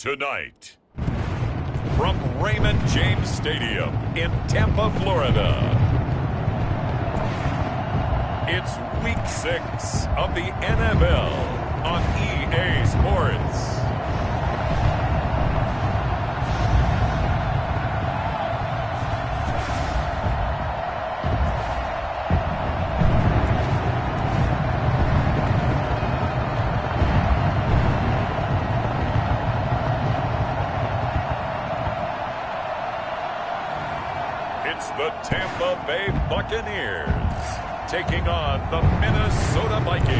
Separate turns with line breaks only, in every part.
Tonight, from Raymond James Stadium in Tampa, Florida, it's Week 6 of the NFL on EA Sports. It's the Tampa Bay Buccaneers taking on the Minnesota Vikings.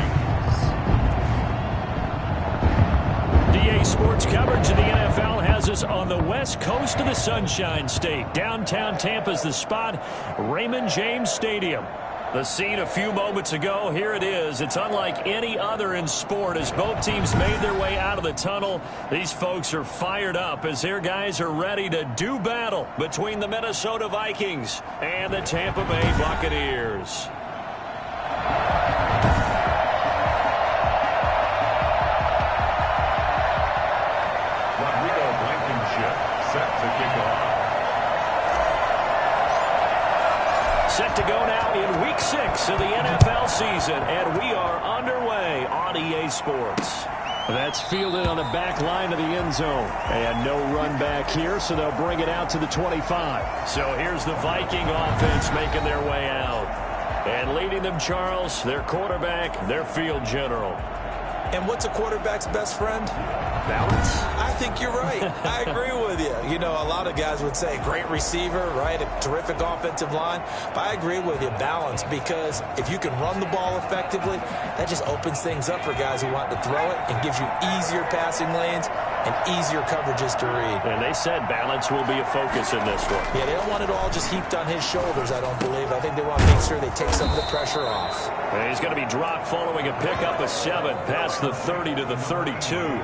EA Sports coverage of the NFL has us on the west coast of the Sunshine State. Downtown Tampa's the spot, Raymond James Stadium. The scene a few moments ago, here it is. It's unlike any other in sport as both teams made their way out of the tunnel. These folks are fired up as their guys are ready to do battle between the Minnesota Vikings and the Tampa Bay Buccaneers.
Set to kick off.
Set to go now in Week 6 of the NFL season, and we are underway on EA Sports. That's fielded on the back line of the end zone. And no run back here, so they'll bring it out to the 25. So here's the Viking offense making their way out. And leading them, Charles, their quarterback, their field general.
And what's a quarterback's best friend?
Balance?
I think you're right. I agree with you. You know, a lot of guys would say great receiver, right? A terrific offensive line. But I agree with you, balance, because if you can run the ball effectively, that just opens things up for guys who want to throw it and gives you easier passing lanes and easier coverages to read.
And they said balance will be a focus in this one.
Yeah, they don't want it all just heaped on his shoulders, I don't believe. I think they want to make sure they take some of the pressure off.
And he's going to be dropped following a pickup of 7 past the 30 to the 32.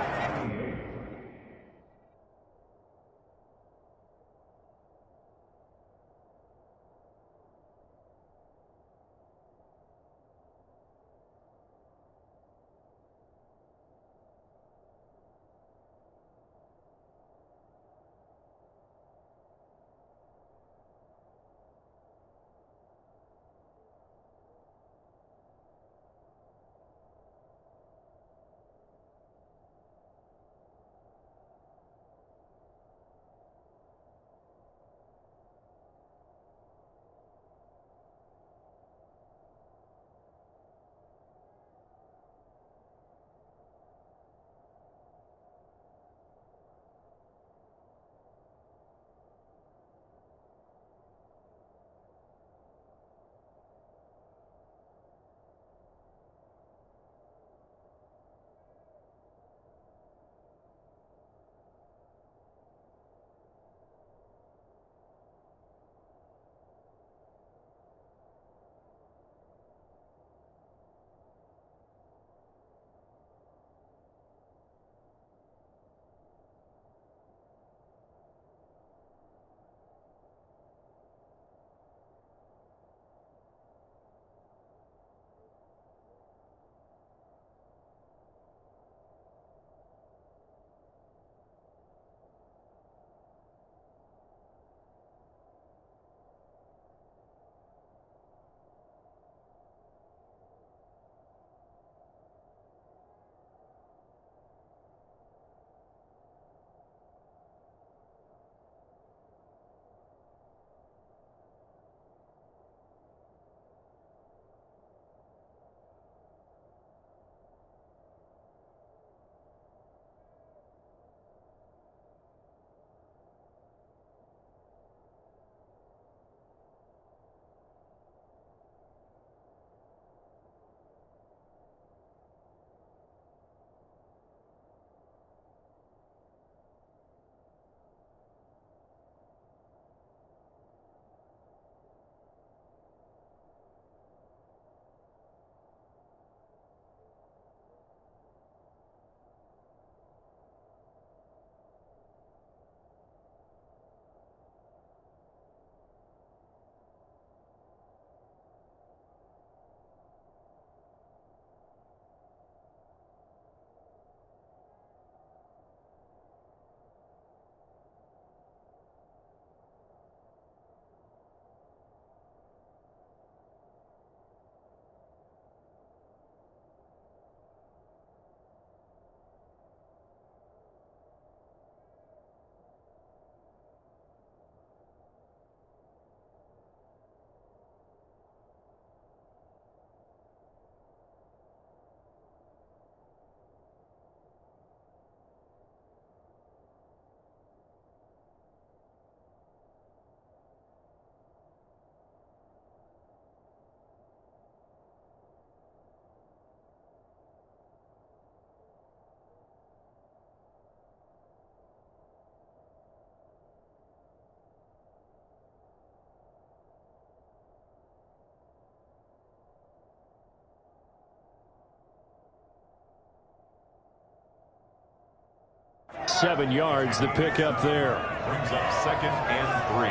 7 yards, the pickup there.
Brings up 2nd and 3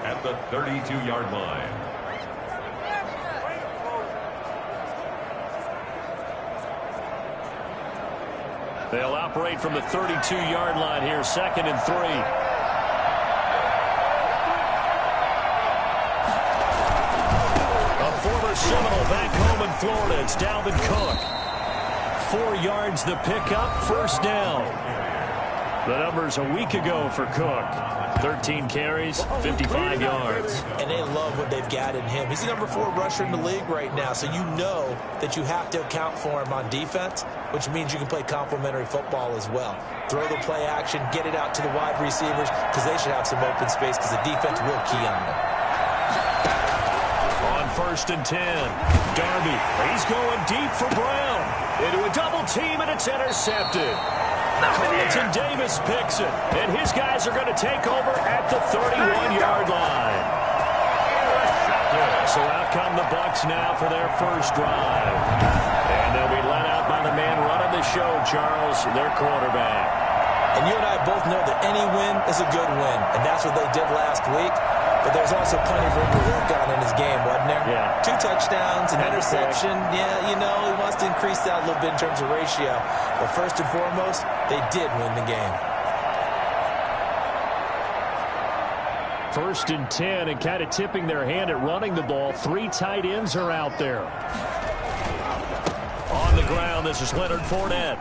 at the 32-yard line.
They'll operate from the 32-yard line here, 2nd and 3. A former Seminole back home in Florida. It's Dalvin Cook. 4 yards the pickup, 1st down. The numbers a week ago for Cook. 13 carries, 55 yards.
And they love what they've got in him. He's the number 4 rusher in the league right now, so you know that you have to account for him on defense, which means you can play complementary football as well. Throw the play action, get it out to the wide receivers, because they should have some open space, because the defense will key on them.
On 1st and 10, Darby, he's going deep for Brown. Into a double team, and it's intercepted. Carlton Davis picks it, and his guys are going to take over at the 31-yard line. So out come the Bucs now for their first drive. And they'll be let out by the man running the show, Charles, their quarterback.
And you and I both know that any win is a good win, and that's what they did last week. But there's also plenty of room to work on in his game, wasn't there?
Yeah.
2 touchdowns, an interception. Yeah, you know, he wants to increase that a little bit in terms of ratio. But first and foremost, they did win the game.
1st and 10, and kind of tipping their hand at running the ball. 3 tight ends are out there. On the ground, this is Leonard Fournette.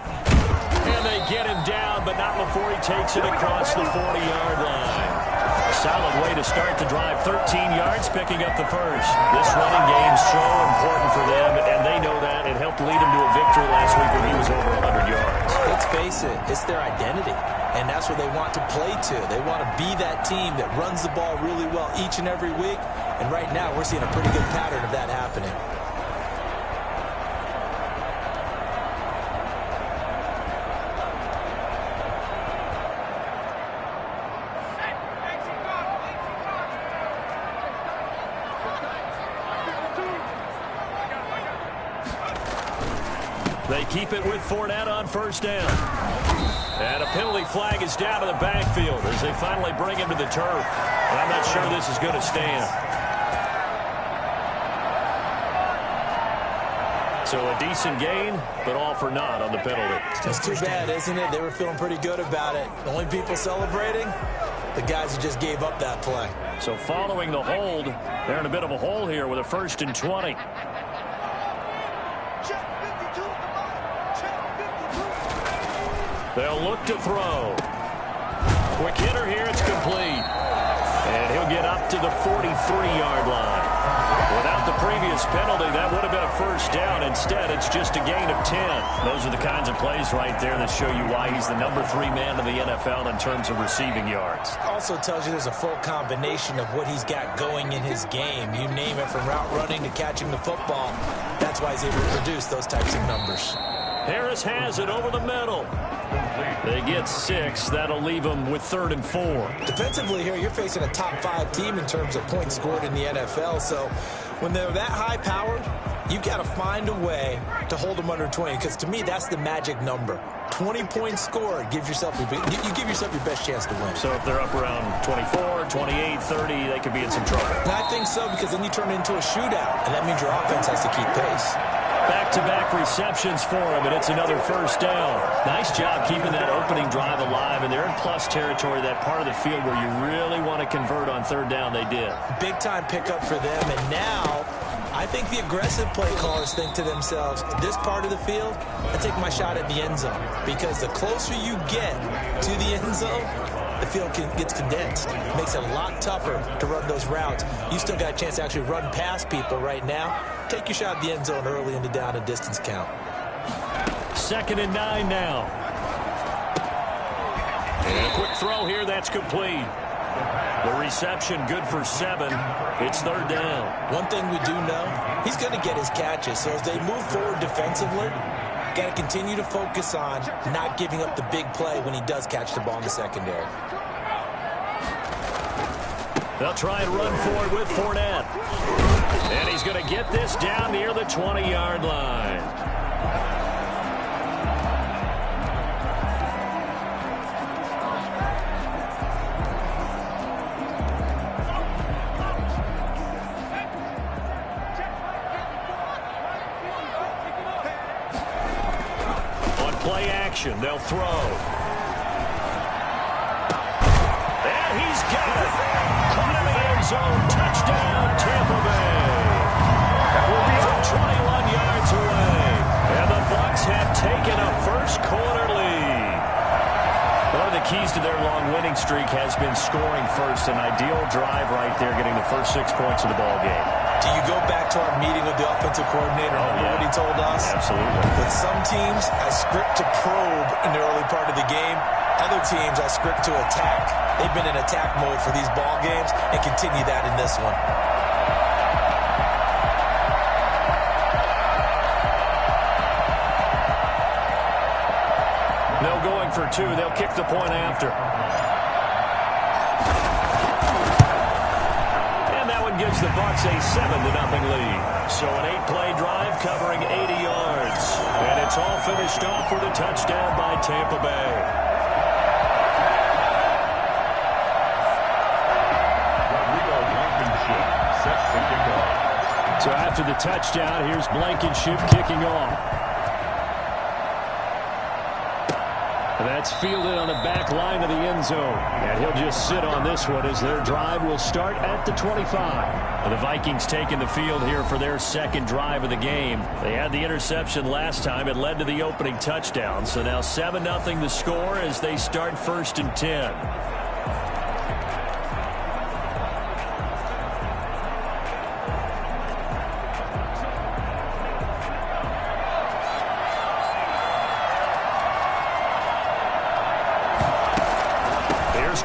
And they get him down, but not before he takes it across the 40-yard line. Solid way to start the drive. 13 yards, picking up the first. This running game's so important for them, and they know that. It helped lead them to a victory last week when he was over 100 yards.
Let's face it, it's their identity, and that's what they want to play to. They want to be that team that runs the ball really well each and every week, and right now we're seeing a pretty good pattern of that happening.
They keep it with Fournette on 1st down. And a penalty flag is down to the backfield as they finally bring him to the turf. And I'm not sure this is going to stand. So a decent gain, but all for naught on the penalty.
That's too bad, isn't it? They were feeling pretty good about it. The only people celebrating, the guys who just gave up that play.
So following the hold, they're in a bit of a hole here with a 1st and 20. They'll look to throw. Quick hitter here, it's complete. And he'll get up to the 43-yard line. Without the previous penalty, that would have been a 1st down. Instead, it's just a gain of 10. Those are the kinds of plays right there that show you why he's the number 3 man in the NFL in terms of receiving yards.
Also tells you there's a full combination of what he's got going in his game. You name it, from route running to catching the football. That's why he's able to produce those types of numbers.
Harris has it over the middle. They get 6. That'll leave them with 3rd and 4.
Defensively here, you're facing a top 5 team in terms of points scored in the NFL. So when they're that high-powered, you've got to find a way to hold them under 20. Because to me, that's the magic number. 20 points scored gives yourself you give yourself your best chance to win.
So if they're up around 24, 28, 30, they could be in some trouble.
And I think so, because then you turn it into a shootout, and that means your offense has to keep pace.
Back-to-back receptions for him, and it's another 1st down. Nice job keeping that opening drive alive, and they're in plus territory, that part of the field where you really want to convert on 3rd down. They did. Big-time
pickup for them, and now I think the aggressive play callers think to themselves, this part of the field, I take my shot at the end zone, because the closer you get to the end zone, the field gets condensed. It makes it a lot tougher to run those routes. You still got a chance to actually run past people right now. Take your shot at the end zone early in the down and distance count.
2nd and 9 now. And a quick throw here, that's complete. The reception good for 7. It's 3rd down.
One thing we do know, he's going to get his catches. So as they move forward defensively, got to continue to focus on not giving up the big play when he does catch the ball in the secondary.
They'll try and run forward with Fournette. And he's going to get this down near the 20-yard line. Play action. They'll throw. And he's got it. Caught in the end zone. Touchdown, Tampa Bay. From 21 yards away. And the Bucs have taken a first-quarter lead. One of the keys to their long winning streak has been scoring first. An ideal drive right there, getting the first 6 points of the ball game.
Do you go back to our meeting with the offensive coordinator? Remember what he told us?
Absolutely.
With some teams, I script to probe in the early part of the game. Other teams, I script to attack. They've been in attack mode for these ball games and continue that in this one.
No going for two. They'll kick the point after. And that one gives the Bucs a 7-0 lead. So an 8-play drive covering 80 yards. And it's all finished off with a touchdown by Tampa Bay. So after the touchdown, here's Blankenship kicking off. That's fielded on the back line of the end zone. And he'll just sit on this one as their drive will start at the 25. The Vikings taking the field here for their second drive of the game. They had the interception last time. It led to the opening touchdown. So now 7-0 the score as they start 1st and 10.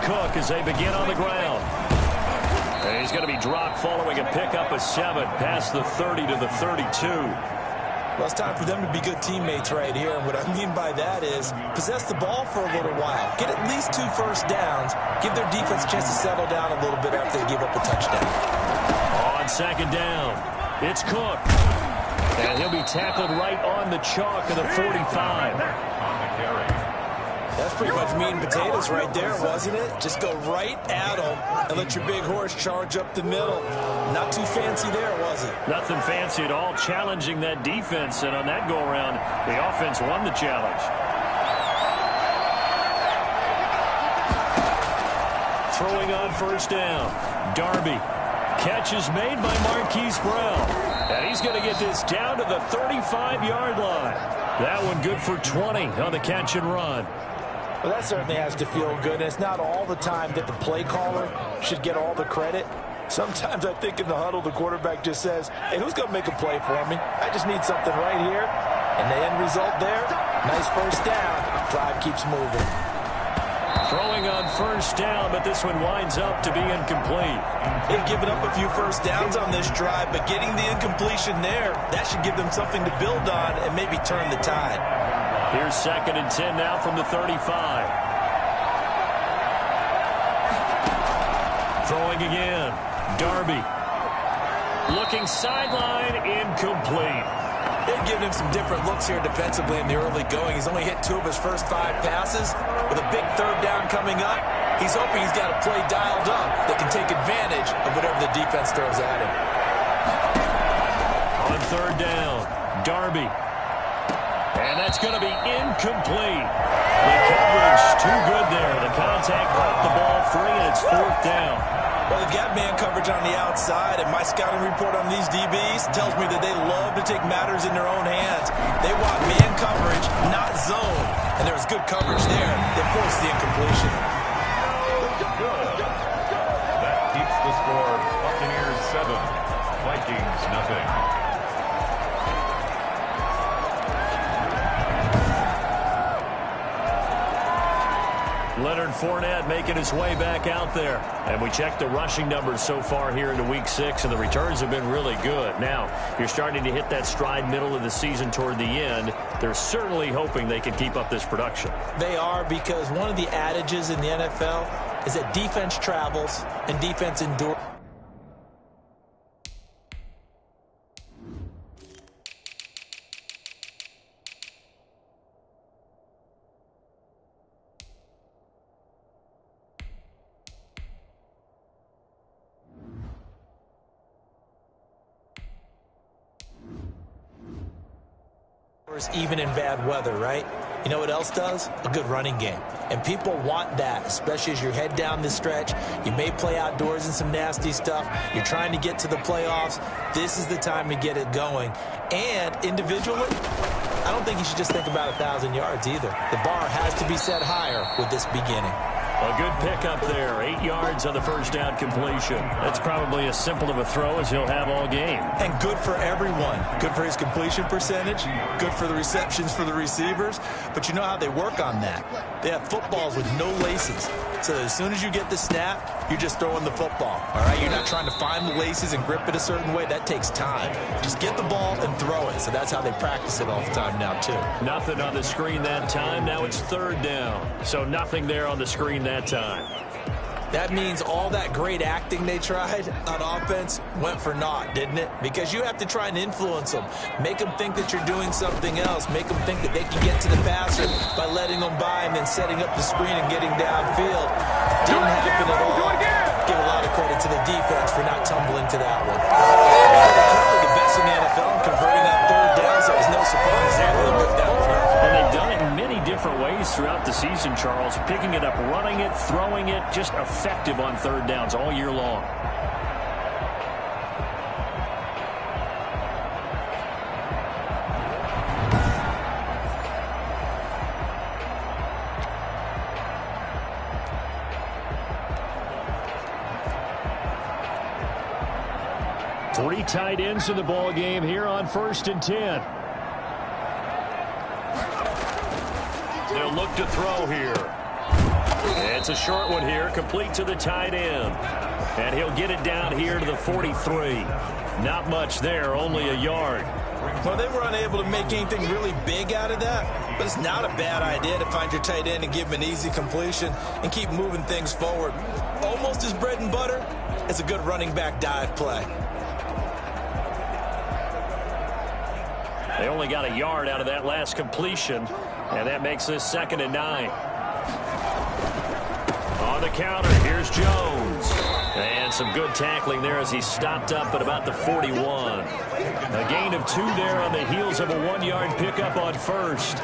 Cook as they begin on the ground. And he's going to be dropped following a pickup of 7 past the 30 to the 32.
Well, it's time for them to be good teammates right here. And what I mean by that is possess the ball for a little while. Get at least 2 first downs. Give their defense a chance to settle down a little bit after they give up a touchdown.
On 2nd down, it's Cook. And he'll be tackled right on the chalk of the 45.
On the carry.
That's pretty much meat and potatoes right there, wasn't it? Just go right at them and let your big horse charge up the middle. Not too fancy there, was it?
Nothing fancy at all, challenging that defense. And on that go-around, the offense won the challenge. Throwing on 1st down. Darby. Catch is made by Marquise Brown. And he's going to get this down to the 35-yard line. That one good for 20 on the catch and run.
Well, that certainly has to feel good. And it's not all the time that the play caller should get all the credit. Sometimes I think in the huddle, the quarterback just says, hey, who's going to make a play for me? I just need something right here. And the end result there, nice 1st down. Drive keeps moving.
Throwing on 1st down, but this one winds up to be incomplete.
They've given up a few first downs on this drive, but getting the incompletion there, that should give them something to build on and maybe turn the tide.
Here's 2nd and 10 now from the 35. Throwing again. Darby. Looking sideline, incomplete.
They've given him some different looks here defensively in the early going. He's only hit 2 of his first 5 passes. With a big 3rd down coming up, he's hoping he's got a play dialed up that can take advantage of whatever the defense throws at him.
On 3rd down, Darby. And that's going to be incomplete. The coverage too good there. The contact popped the ball free, and it's 4th down.
Well, they've got man coverage on the outside, and my scouting report on these DBs tells me that they love to take matters in their own hands. They want man coverage, not zone. And there was good coverage there that forced the incompletion.
That keeps the score. Buccaneers 7, Vikings nothing.
Leonard Fournette making his way back out there. And we checked the rushing numbers so far here into Week 6, and the returns have been really good. Now, you're starting to hit that stride middle of the season toward the end. They're certainly hoping they can keep up this production.
They are, because one of the adages in the NFL is that defense travels and defense endures. Even in bad weather, right? You know what else does? A good running game. And people want that, especially as you head down this stretch. You may play outdoors in some nasty stuff. You're trying to get to the playoffs. This is the time to get it going. And individually, I don't think you should just think about 1,000 yards either. The bar has to be set higher with this beginning.
A good pickup there. 8 yards on the first down completion. That's probably as simple of a throw as he'll have all game.
And good for everyone. Good for his completion percentage. Good for the receptions for the receivers. But you know how they work on that. They have footballs with no laces. So as soon as you get the snap, you're just throwing the football. All right, you're not trying to find the laces and grip it a certain way. That takes time. Just get the ball and throw it. So that's how they practice it all the time now, too.
Nothing on the screen that time. Now it's third down. So nothing there on the screen that time.
That means all that great acting they tried on offense went for naught, didn't it? Because you have to try and influence them. Make them think that you're doing something else. Make them think that they can get to the passer by letting them by and then setting up the screen and getting downfield. Didn't happen at all. Give a lot of credit to the defense for not tumbling to that one. They're currently the best in the NFL in converting on third down, so it's no surprise they really moved that one up.
And they've done it in many different ways throughout the season, Charles. Picking it up, running it, throwing it, just effective on third downs all year long. Three tight ends in the ball game here on 1st and 10. They'll look to throw here. It's a short one here, complete to the tight end. And he'll get it down here to the 43. Not much there, only a yard.
Well, they were unable to make anything really big out of that, but it's not a bad idea to find your tight end and give him an easy completion and keep moving things forward. Almost as bread and butter as a good running back dive play.
They only got a yard out of that last completion, and that makes this 2nd and 9. On the counter, here's Jones. And some good tackling there as he stopped up at about the 41. A gain of 2 there on the heels of a 1-yard pickup on first.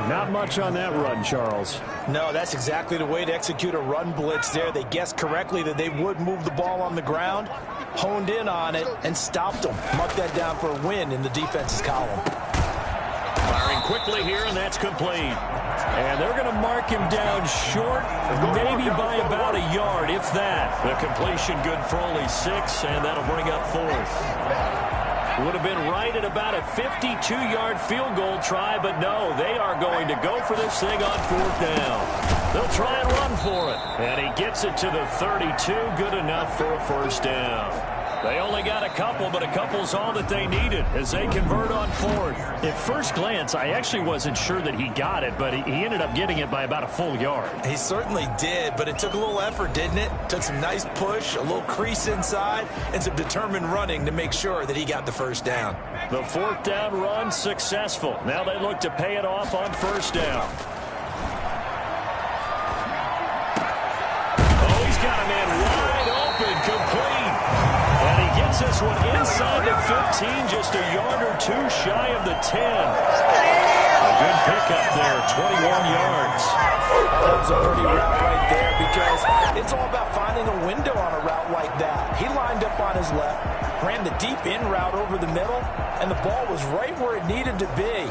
Not much on that run, Charles.
No, that's exactly the way to execute a run blitz there. They guessed correctly that they would move the ball on the ground, honed in on it, and stopped them. Mark that down for a win in the defense's column.
Firing quickly here, and that's complete. And they're going to mark him down short, maybe by about a yard, if that. The completion good for only 6, and that'll bring up 4th. Would have been right at about a 52-yard field goal try, but no, they are going to go for this thing on 4th down. They'll try and run for it, and he gets it to the 32, good enough for a 1st down. They only got a couple, but a couple's all that they needed as they convert on 4th.
At first glance, I actually wasn't sure that he got it, but he ended up getting it by about a full yard.
He certainly did, but it took a little effort, didn't it? Took some nice push, a little crease inside, and some determined running to make sure that he got the 1st down.
The 4th down run successful. Now they look to pay it off on 1st down. Oh, he's got a man wide open, complete. And he gets this one inside the 15, just a yard or 2 shy of the 10. A good pickup there, 21 yards.
That was a pretty route right there because it's all about finding a window on a route like that. He lined up on his left, ran the deep in route over the middle, and the ball was right where it needed to be.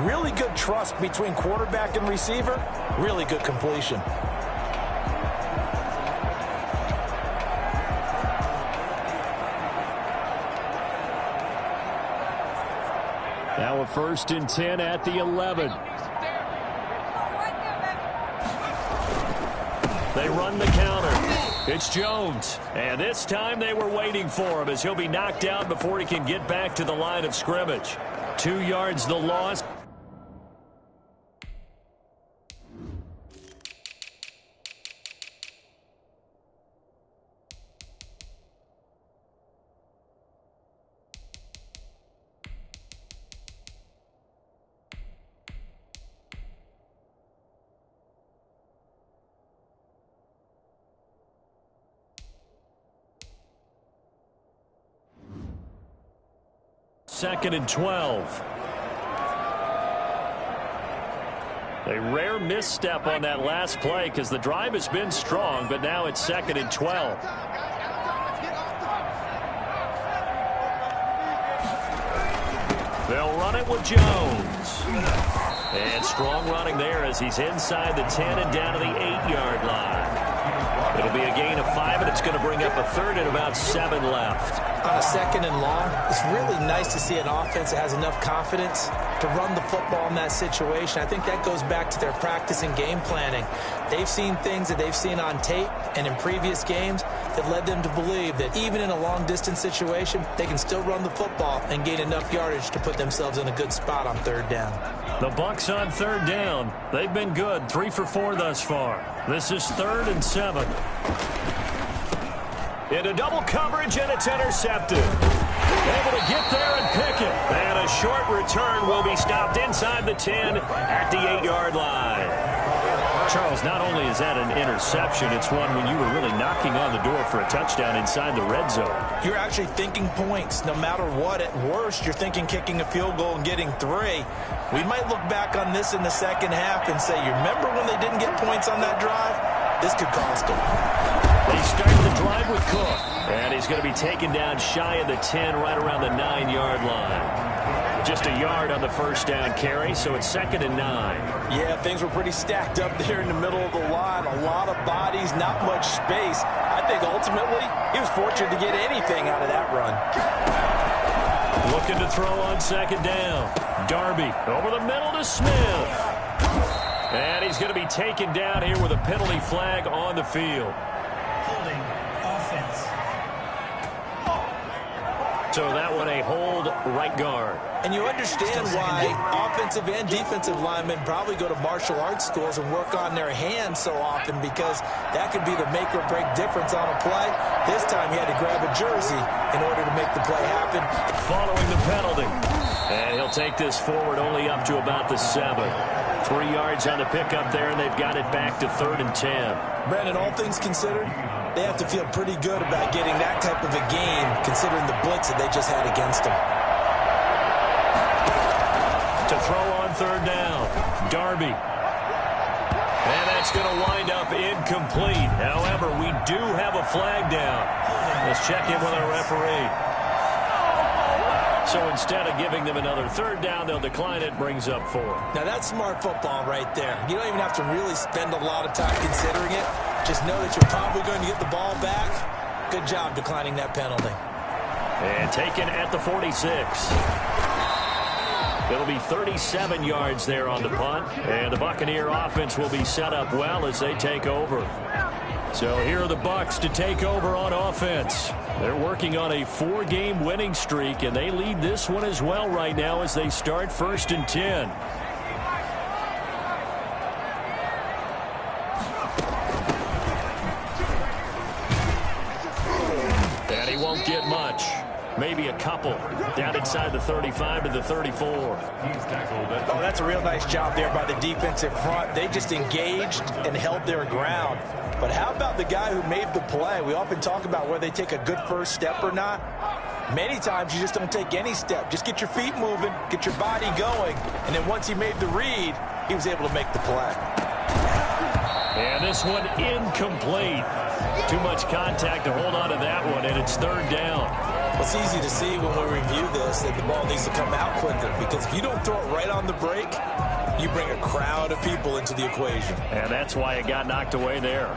Really good trust between quarterback and receiver. Really good completion.
Now a 1st and 10 at the 11.
They run the counter. It's Jones. And this time they were waiting for him as he'll be knocked out before he can get back to the line of scrimmage. 2 yards the loss. Second and 12. A rare misstep on that last play because the drive has been strong, but now it's 2nd and 12. They'll run it with Jones. And strong running there as he's inside the 10 and down to the 8-yard line. It'll be a gain of 5, and it's going to bring up a 3rd and about 7 left.
On a 2nd and long, it's really nice to see an offense that has enough confidence to run the football in that situation. I think that goes back to their practice and game planning. They've seen things that they've seen on tape and in previous games that led them to believe that even in a long-distance situation, they can still run the football and gain enough yardage to put themselves in a good spot on 3rd down.
The Bucs on 3rd down. They've been good, 3 for 4 thus far. This is 3rd and 7. Into double coverage, and it's intercepted. Able to get there and pick it. And a short return will be stopped inside the 10 at the 8-yard line. Charles, not only is that an interception, it's one when you were really knocking on the door for a touchdown inside the red zone.
You're actually thinking points no matter what. At worst, you're thinking kicking a field goal and getting 3. We might look back on this in the second half and say, you remember when they didn't get points on that drive? This could cost them.
They start the drive with Cook. And he's going to be taken down shy of the 10, right around the 9-yard line. Just a yard on the first down carry, so it's 2nd and 9.
Yeah, things were pretty stacked up there in the middle of the line. A lot of bodies, not much space. I think ultimately he was fortunate to get anything out of that run.
Looking to throw on 2nd down. Darby over the middle to Smith. And he's going to be taken down here with a penalty flag on the field.
Holding offense.
So that one a hold right guard.
And you understand why offensive and defensive linemen probably go to martial arts schools and work on their hands so often, because that could be the make or break difference on a play. This time he had to grab a jersey in order to make the play happen.
Following the penalty. And he'll take this forward only up to about the 7. 3 yards on the pickup there, and they've got it back to 3rd and 10.
Brandon, all things considered, they have to feel pretty good about getting that type of a game, considering the blitz that they just had against them.
To throw on 3rd down, Darby. And that's going to wind up incomplete. However, we do have a flag down. Let's check in with our referee. So instead of giving them another 3rd down, they'll decline it, brings up 4.
Now that's smart football right there. You don't even have to really spend a lot of time considering it. Just know that you're probably going to get the ball back. Good job declining that penalty.
And taken at the 46. It'll be 37 yards there on the punt. And the Buccaneer offense will be set up well as they take over. So here are the Bucs to take over on offense. They're working on a 4-game winning streak, and they lead this one as well right now as they start 1st and 10. And he won't get much. Maybe a couple. Down inside the 35 to the 34.
Oh, that's a real nice job there by the defensive front. They just engaged and held their ground. But how about the guy who made the play? We often talk about whether they take a good first step or not. Many times you just don't take any step. Just get your feet moving, get your body going, and then once he made the read, he was able to make the play.
And this one incomplete. Too much contact to hold on to that one, and it's 3rd down.
Well, it's easy to see when we review this that the ball needs to come out quicker, because if you don't throw it right on the break, you bring a crowd of people into the equation.
And that's why it got knocked away there.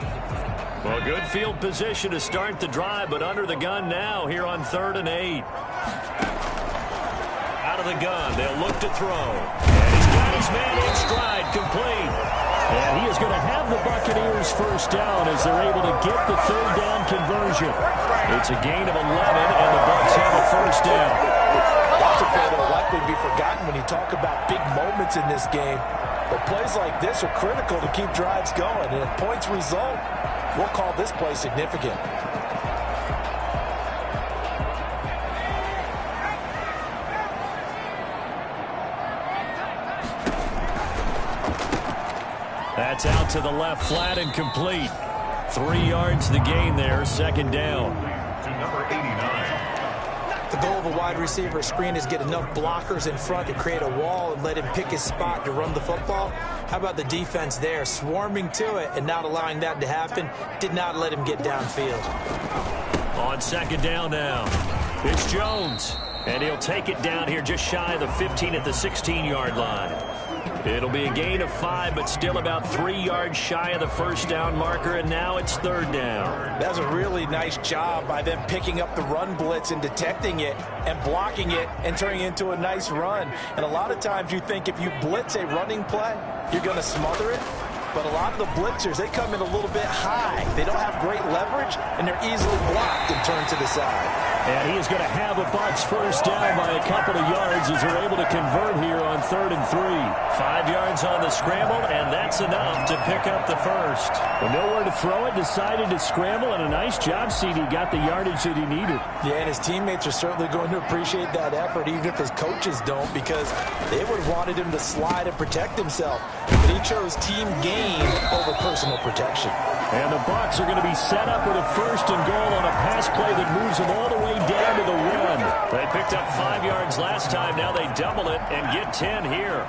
Well, good field position to start the drive, but under the gun now here on 3rd and 8. Out of the gun, they'll look to throw. And he's got his man in stride, complete. And he is going to have the Buccaneers 1st down as they're able to get the 3rd down conversion. It's a gain of 11, and the Bucs have a 1st down.
That's a play that will likely be forgotten when you talk about big moments in this game. But plays like this are critical to keep drives going. And if points result, we'll call this play significant.
That's out to the left, flat and complete. 3 yards the gain there, 2nd down.
To number 89.
The goal of a wide receiver screen is get enough blockers in front to create a wall and let him pick his spot to run the football. How about the defense there, swarming to it and not allowing that to happen? Did not let him get downfield.
On second down now, it's Jones. And he'll take it down here just shy of the 15 at the 16-yard line. It'll be a gain of 5, but still about 3 yards shy of the first down marker, and now it's third down.
That's a really nice job by them picking up the run blitz and detecting it and blocking it and turning it into a nice run. And a lot of times you think if you blitz a running play, you're going to smother it. But a lot of the blitzers, they come in a little bit high. They don't have great leverage, and they're easily blocked and turned to the side.
And he is going to have a Bucs first down by a couple of yards as they're able to convert here on 3rd and 3. 5 yards on the scramble, and that's enough to pick up the first. With nowhere to throw it, decided to scramble, and a nice job, CD. Got the yardage that he needed.
Yeah, and his teammates are certainly going to appreciate that effort, even if his coaches don't, because they would have wanted him to slide and protect himself. But he chose team game over personal protection.
And the Bucs are going to be set up with a 1st and goal on a pass play that moves them all the way down to the 1. They picked up 5 yards last time. Now they double it and get 10 here.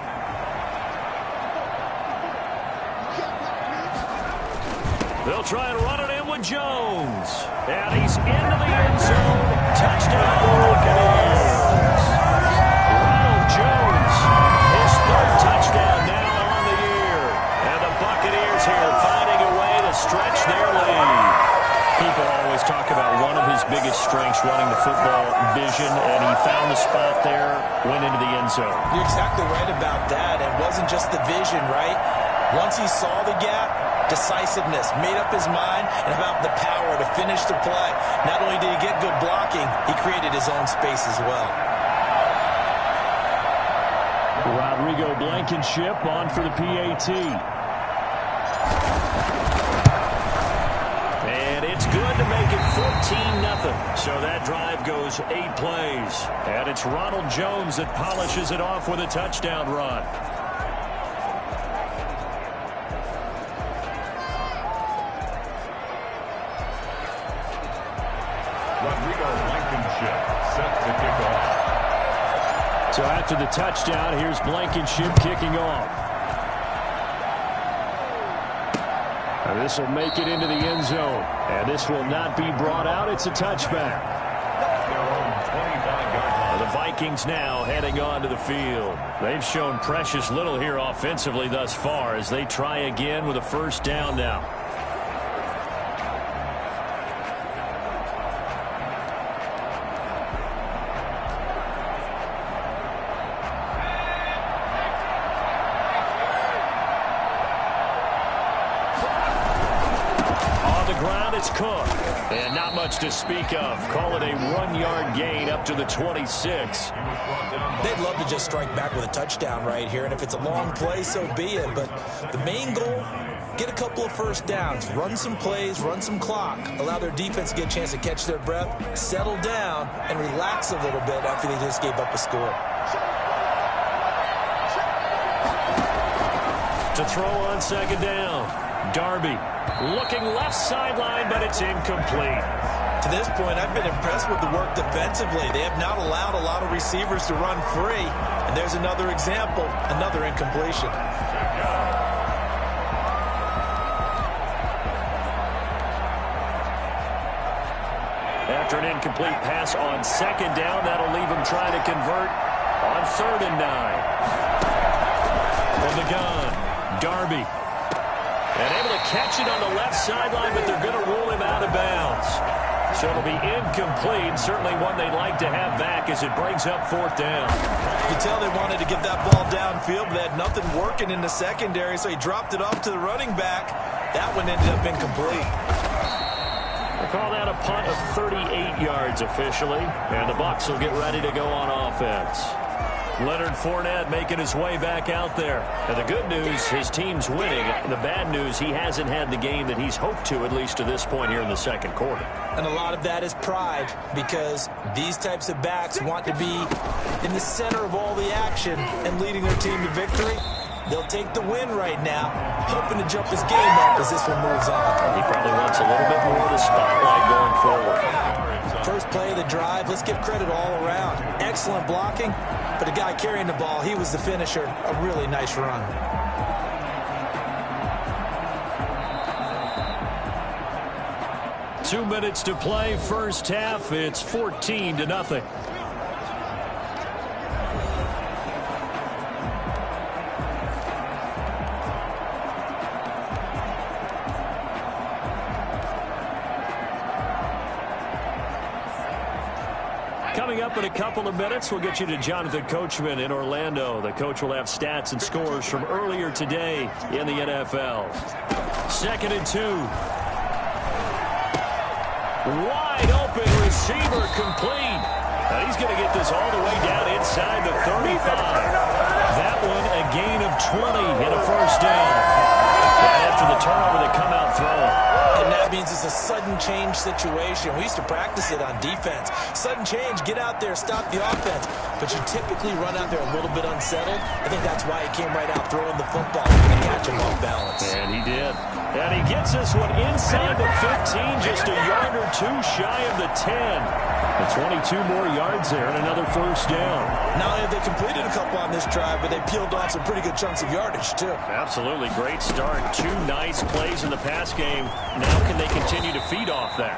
They'll try and run it in with Jones. And he's into the end zone. Touchdown, Buccaneers. Ronald Jones, his 3rd touchdown now on the year. And the Buccaneers here finding a way to stretch their lead. People always talk about one of his biggest strengths running the football, vision, and he found the spot there, went into the end zone.
You're exactly right about that. It wasn't just the vision, right? Once he saw the gap, decisiveness, made up his mind, and about the power to finish the play. Not only did he get good blocking, he created his own space as well.
Rodrigo Blankenship on for the PAT. And it's good to make it 14-0. So that drive goes 8 plays. And it's Ronald Jones that polishes it off with a touchdown run.
Rodrigo Blankenship set to kick off.
So after the touchdown, here's Blankenship kicking off. And this will make it into the end zone. And this will not be brought out. It's a touchback.
Their own 25-yard line.
The Vikings now heading onto the field. They've shown precious little here offensively thus far as they try again with a first down now. It's Cook. And not much to speak of. Call it a 1-yard gain up to the 26.
They'd love to just strike back with a touchdown right here, and if it's a long play, so be it. But the main goal, get a couple of first downs, run some plays, run some clock, allow their defense to get a chance to catch their breath, settle down, and relax a little bit after they just gave up a score.
To throw on second down, Darby looking left sideline, but it's incomplete.
To this point, I've been impressed with the work defensively. They have not allowed a lot of receivers to run free. And there's another example, another incompletion.
After an incomplete pass on second down, that'll leave him trying to convert on 3rd and 9. From the gun, Darby. And able to catch it on the left sideline, but they're going to rule him out of bounds. So it'll be incomplete. Certainly one they'd like to have back as it brings up 4th down.
You can tell they wanted to get that ball downfield, but they had nothing working in the secondary, so he dropped it off to the running back. That one ended up incomplete.
They call that a punt of 38 yards officially, and the Bucs will get ready to go on offense. Leonard Fournette making his way back out there. And the good news, his team's winning. The bad news, he hasn't had the game that he's hoped to, at least to this point here in the second quarter.
And a lot of that is pride, because these types of backs want to be in the center of all the action and leading their team to victory. They'll take the win right now, hoping to jump his game up as this one moves on.
He probably wants a little bit more of the spotlight going forward.
First play of the drive, let's give credit all around. Excellent blocking, but the guy carrying the ball, he was the finisher. A really nice run.
Two minutes to play, first half. It's 14-0. Coming up in a couple of minutes, we'll get you to Jonathan Coachman in Orlando. The coach will have stats and scores from earlier today in the NFL. 2nd and 2. Wide open receiver complete. And he's going to get this all the way down inside the 35. That one a gain of 20 and a first down. And after the turnover, they come out throwing.
And that means it's a sudden change situation. We used to practice it on defense. Sudden change, get out there, stop the offense. But you typically run out there a little bit unsettled. I think that's why he came right out throwing the football to catch him off balance.
And he did. And he gets this one inside the 15, just a yard or two shy of the 10. And 22 more yards there and another first down.
Not only have they completed a couple on this drive, but they peeled off some pretty good chunks of yardage, too.
Absolutely. Great start. Two nice plays in the pass game. Now can they continue to feed off that?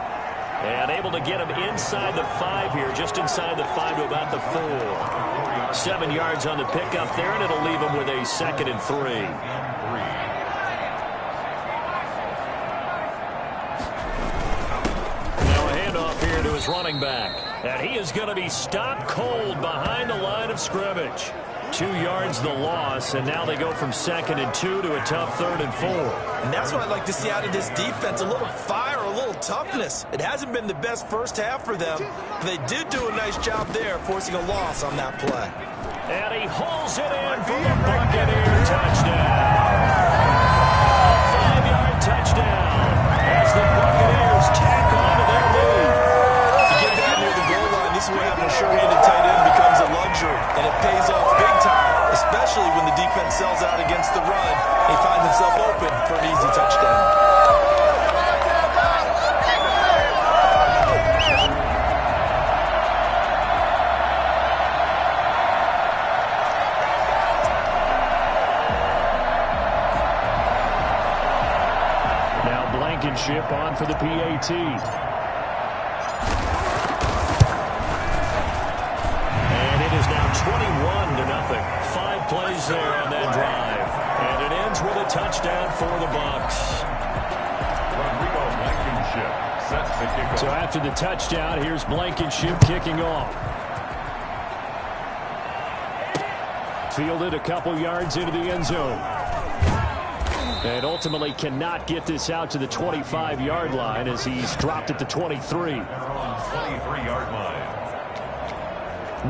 And able to get him inside the 5 here, just inside the 5 to about the 4. 7 yards on the pickup there, and it'll leave him with a 2nd and 3. To his running back, and he is going to be stopped cold behind the line of scrimmage. 2 yards the loss, and now they go from 2nd and 2 to a tough 3rd and 4.
And that's what I'd like to see out of this defense, a little fire, a little toughness. It hasn't been the best first half for them, but they did do a nice job there, forcing a loss on that play.
And he hauls it in for the Buccaneer touchdown. A 5-yard touchdown as the Buccaneers tack on to their lead.
This is what having a sure-handed tight end becomes a luxury, and it pays off big time, especially when the defense sells out against the run. He finds himself open for an easy touchdown.
Now Blankenship on for the PAT. Is now 21-0. 5 plays there on that drive. And it ends with a touchdown for the Bucs.
Blankenship sets the kickoff.
So after the touchdown, here's Blankenship kicking off. Fielded a couple yards into the end zone. And ultimately cannot get this out to the 25-yard line as he's dropped at the 23.
23-yard line.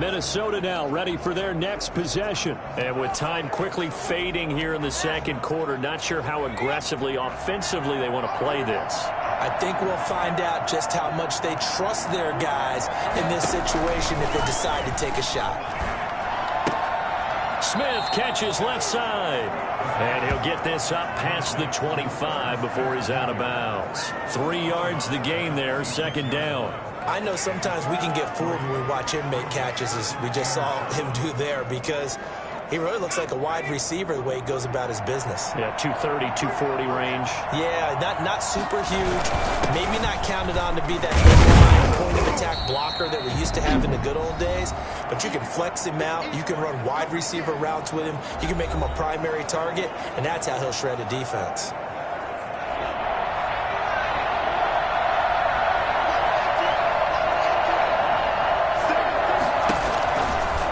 Minnesota now ready for their next possession. And with time quickly fading here in the second quarter, not sure how aggressively, offensively they want to play this.
I think we'll find out just how much they trust their guys in this situation if they decide to take a shot.
Smith catches left side. And he'll get this up past the 25 before he's out of bounds. 3 yards the gain there, 2nd down.
I know sometimes we can get fooled when we watch him make catches, as we just saw him do there, because he really looks like a wide receiver the way he goes about his business.
Yeah, 230, 240 range.
Yeah, not super huge. Maybe not counted on to be that headline point-of-attack blocker that we used to have in the good old days, but you can flex him out. You can run wide receiver routes with him. You can make him a primary target, and that's how he'll shred a defense.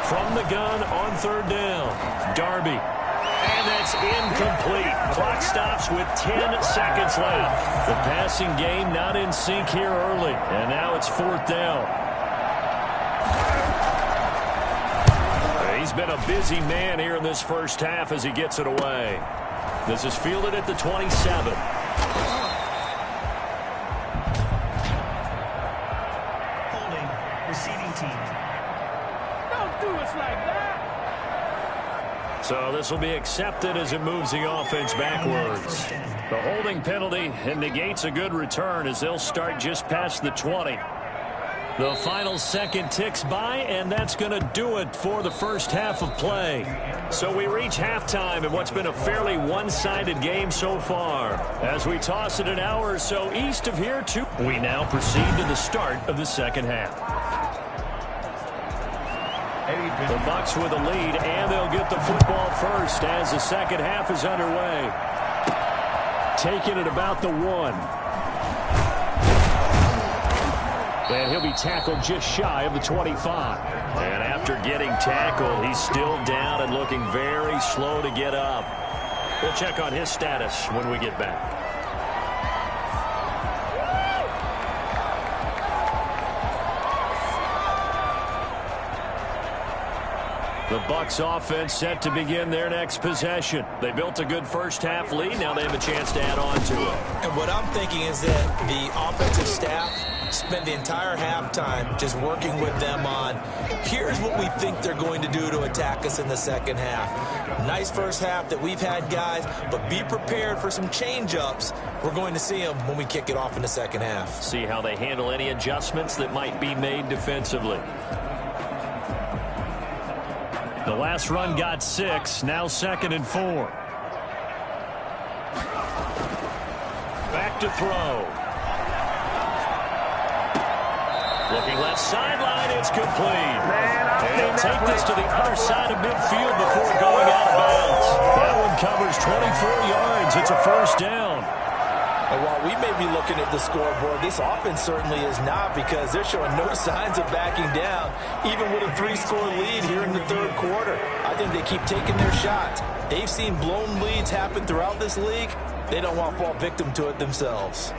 From the gun on 3rd down, Darby. And that's incomplete. Clock stops with 10 seconds left. The passing game not in sync here early. And now it's 4th down. He's been a busy man here in this first half as he gets it away. This is fielded at the 27.
Holding, receiving team.
So this will be accepted as it moves the offense backwards. The holding penalty and negates a good return as they'll start just past the 20. The final second ticks by, and that's going to do it for the first half of play. So we reach halftime in what's been a fairly one-sided game so far. As we toss it an hour or so east of here, we now proceed to the start of the second half. The Bucs with a lead, and they'll get the football first as the second half is underway. Taking it about the 1. And he'll be tackled just shy of the 25. And after getting tackled, he's still down and looking very slow to get up. We'll check on his status when we get back. The Bucs offense set to begin their next possession. They built a good first half lead. Now they have a chance to add on to it.
And what I'm thinking is that the offensive staff spent the entire halftime just working with them on, here's what we think they're going to do to attack us in the second half. Nice first half that we've had, guys, but be prepared for some change-ups. We're going to see them when we kick it off in the second half.
See how they handle any adjustments that might be made defensively. The last run got 6, now 2nd and 4. Back to throw. Looking left sideline, it's complete. And he'll take this to the other side of midfield before going out of bounds. That one covers 24 yards. It's a first down.
And while we may be looking at the scoreboard, this offense certainly is not, because they're showing no signs of backing down, even with a 3-score lead here in the third quarter. I think they keep taking their shots. They've seen blown leads happen throughout this league. They don't want to fall victim to it themselves.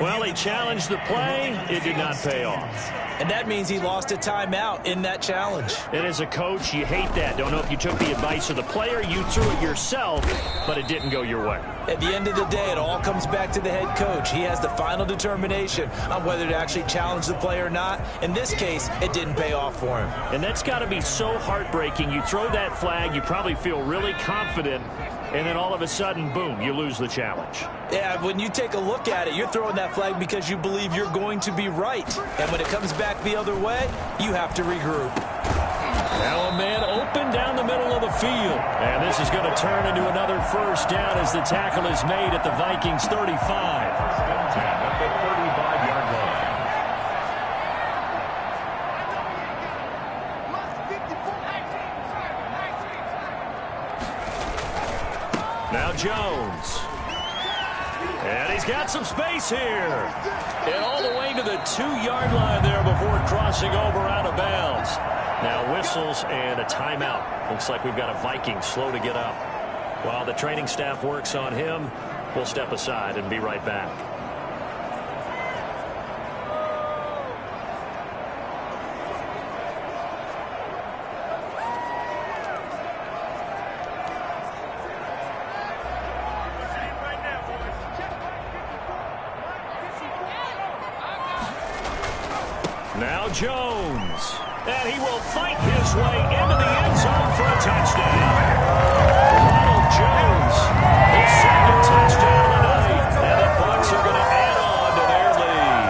Well, he challenged the play. It did not pay off.
And that means he lost a timeout in that challenge.
And as a coach, you hate that. Don't know if you took the advice of the player, you threw it yourself, but it didn't go your way.
At the end of the day, it all comes back to the head coach. He has the final determination on whether to actually challenge the play or not. In this case, it didn't pay off for him.
And that's got to be so heartbreaking. You throw that flag, you probably feel really confident, and then all of a sudden, boom, you lose the challenge.
Yeah, when you take a look at it, you're throwing that flag because you believe you're going to be right. And when it comes back the other way, you have to regroup.
Now a man open down the middle of the field. And this is going to turn into another first down as the tackle is made at the Vikings 35.
At the 35-yard line.
Now Jones. And he's got some space here. And all the way to the 2-yard line there before crossing over out of bounds. Now whistles and a timeout. Looks like we've got a Viking slow to get up. While the training staff works on him, we'll step aside and be right back. Now Jones, and he will fight his way into the end zone for a touchdown. Ronald Jones, his second touchdown of the night, and the Bucs are going to add on to their lead.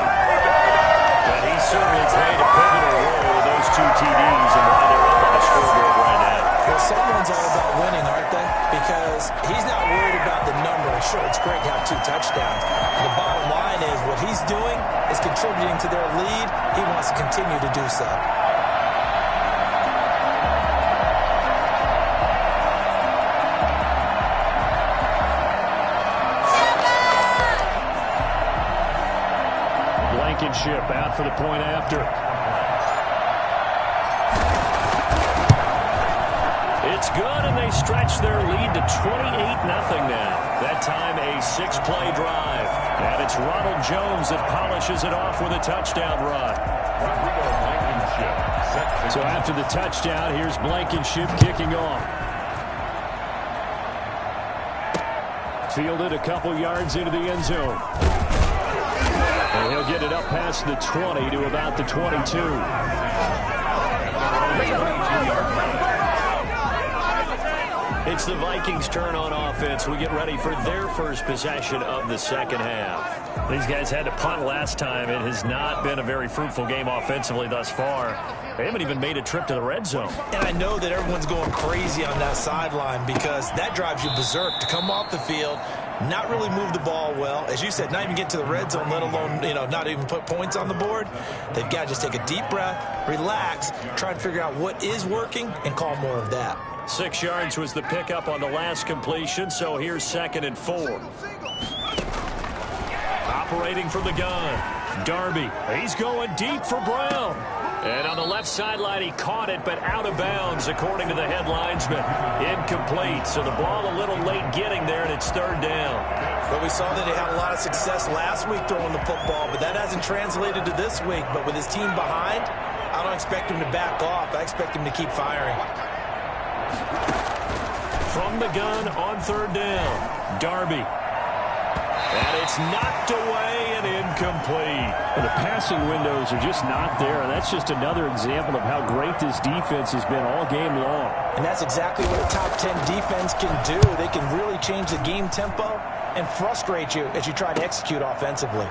And he certainly played a pivotal role with those 2 TDs and why they're up on the scoreboard right now.
Well, someone's all about winning, aren't they? Because he's not worried about the number. Sure, it's great to have 2 touchdowns. The bottom line is what he's doing is contributing to their lead. He wants to continue to do so.
Blankenship out for the point after. It's good, and they stretch their lead to 28-0 now. That time a 6-play drive. And it's Ronald Jones that polishes it off with a touchdown run. So after the touchdown, here's Blankenship kicking off. Fielded a couple yards into the end zone. And he'll get it up past the 20 to about the 22. It's the Vikings' turn on offense. We get ready for their first possession of the second half. These guys had to punt last time. It has not been a very fruitful game offensively thus far. They haven't even made a trip to the red zone.
And I know that everyone's going crazy on that sideline because that drives you berserk to come off the field, not really move the ball well. As you said, not even get to the red zone, let alone, not even put points on the board. They've got to just take a deep breath, relax, try and figure out what is working and call more of that.
6 yards was the pickup on the last completion, so here's 2nd and 4. Operating from the gun, Darby. He's going deep for Brown. And on the left sideline, he caught it, but out of bounds, according to the head linesman. Incomplete, so the ball a little late getting there, and it's 3rd down.
But we saw that he had a lot of success last week throwing the football, but that hasn't translated to this week. But with his team behind, I don't expect him to back off. I expect him to keep firing.
From the gun on 3rd down, Darby. And it's knocked away and incomplete.
The passing windows are just not there. That's just another example of how great this defense has been all game long.
And that's exactly what a top 10 defense can do. They can really change the game tempo and frustrate you as you try to execute offensively.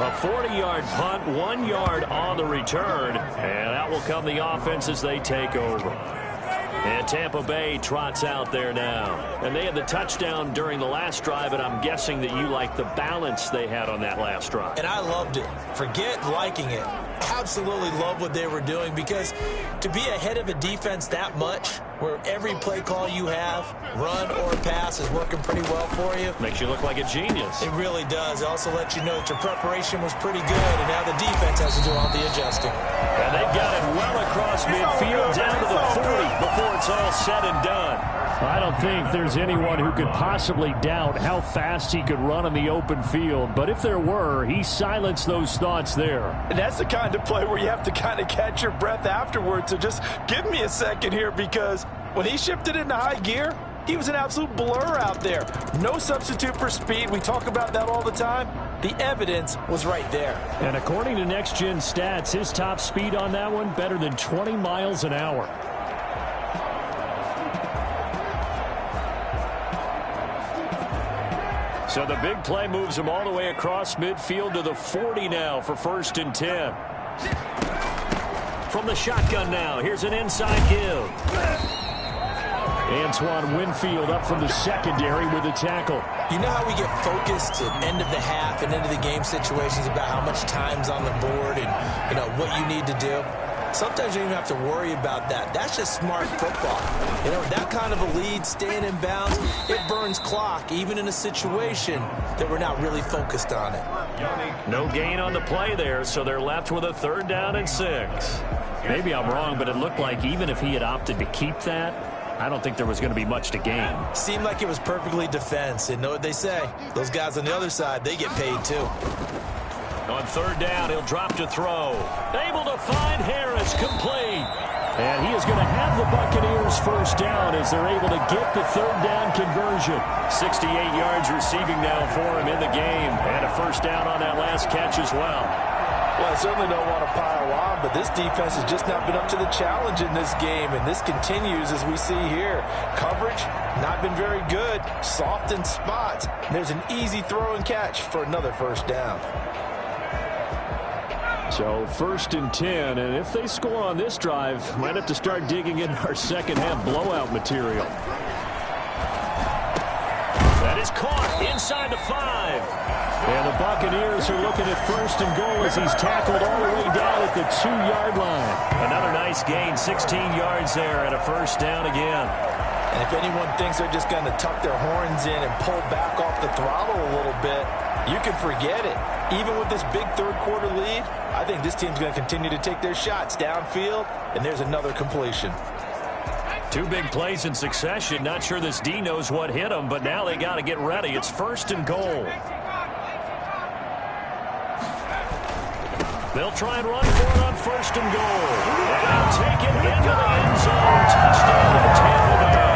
A 40-yard punt, 1 yard on the return. And out will come the offense as they take over. And Tampa Bay trots out there now. And they had the touchdown during the last drive, and I'm guessing that you like the balance they had on that last drive.
And I loved it. Forget liking it. Absolutely love what they were doing, because to be ahead of a defense that much, where every play call you have, run or pass, is working pretty well for you.
Makes you look like a genius.
It really does. It also lets you know that your preparation was pretty good, and now the defense has to do all the adjusting.
And they've got it well across midfield down to the 40 before it's all said and done.
I don't think there's anyone who could possibly doubt how fast he could run in the open field. But if there were, he silenced those thoughts there.
And that's the kind of play where you have to kind of catch your breath afterwards. So just give me a second here, because when he shifted into high gear, he was an absolute blur out there. No substitute for speed. We talk about that all the time. The evidence was right there.
And according to Next Gen Stats, his top speed on that one, better than 20 miles an hour.
So the big play moves him all the way across midfield to the 40 now for 1st and 10. From the shotgun now, here's an inside give.
Antoine Winfield up from the secondary with a tackle.
You know how we get focused at end of the half and into the game situations about how much time's on the board and, what you need to do? Sometimes you don't even have to worry about that. That's just smart football. That kind of a lead, staying in bounds, it burns clock, even in a situation that we're not really focused on it.
No gain on the play there, so they're left with a 3rd down and 6.
Maybe I'm wrong, but it looked like even if he had opted to keep that, I don't think there was going to be much to gain.
Seemed like it was perfectly defense. And know what they say? Those guys on the other side, they get paid too.
On 3rd down, he'll drop to throw. Able to find Harris, complete.
And he is going to have the Buccaneers 1st down as they're able to get the 3rd down conversion.
68 yards receiving now for him in the game. And a 1st down on that last catch as well.
Well, I certainly don't want to pile on, but this defense has just not been up to the challenge in this game, and this continues as we see here. Coverage, not been very good. Soft in spots. There's an easy throw and catch for another 1st down.
So 1st and 10, and if they score on this drive, might have to start digging in our second half blowout material.
That is caught inside the 5.
And the Buccaneers are looking at 1st and goal as he's tackled all the way down at the 2-yard line.
Another nice gain, 16 yards there, and a 1st down again.
And if anyone thinks they're just going to tuck their horns in and pull back off the throttle a little bit, you can forget it. Even with this big 3rd quarter lead, I think this team's going to continue to take their shots downfield, and there's another completion.
2 big plays in succession. Not sure this D knows what hit them, but now they got to get ready. It's 1st and goal. They'll try and run for it on 1st and goal. And they'll take it into the end zone. Touchdown, Tampa Bay.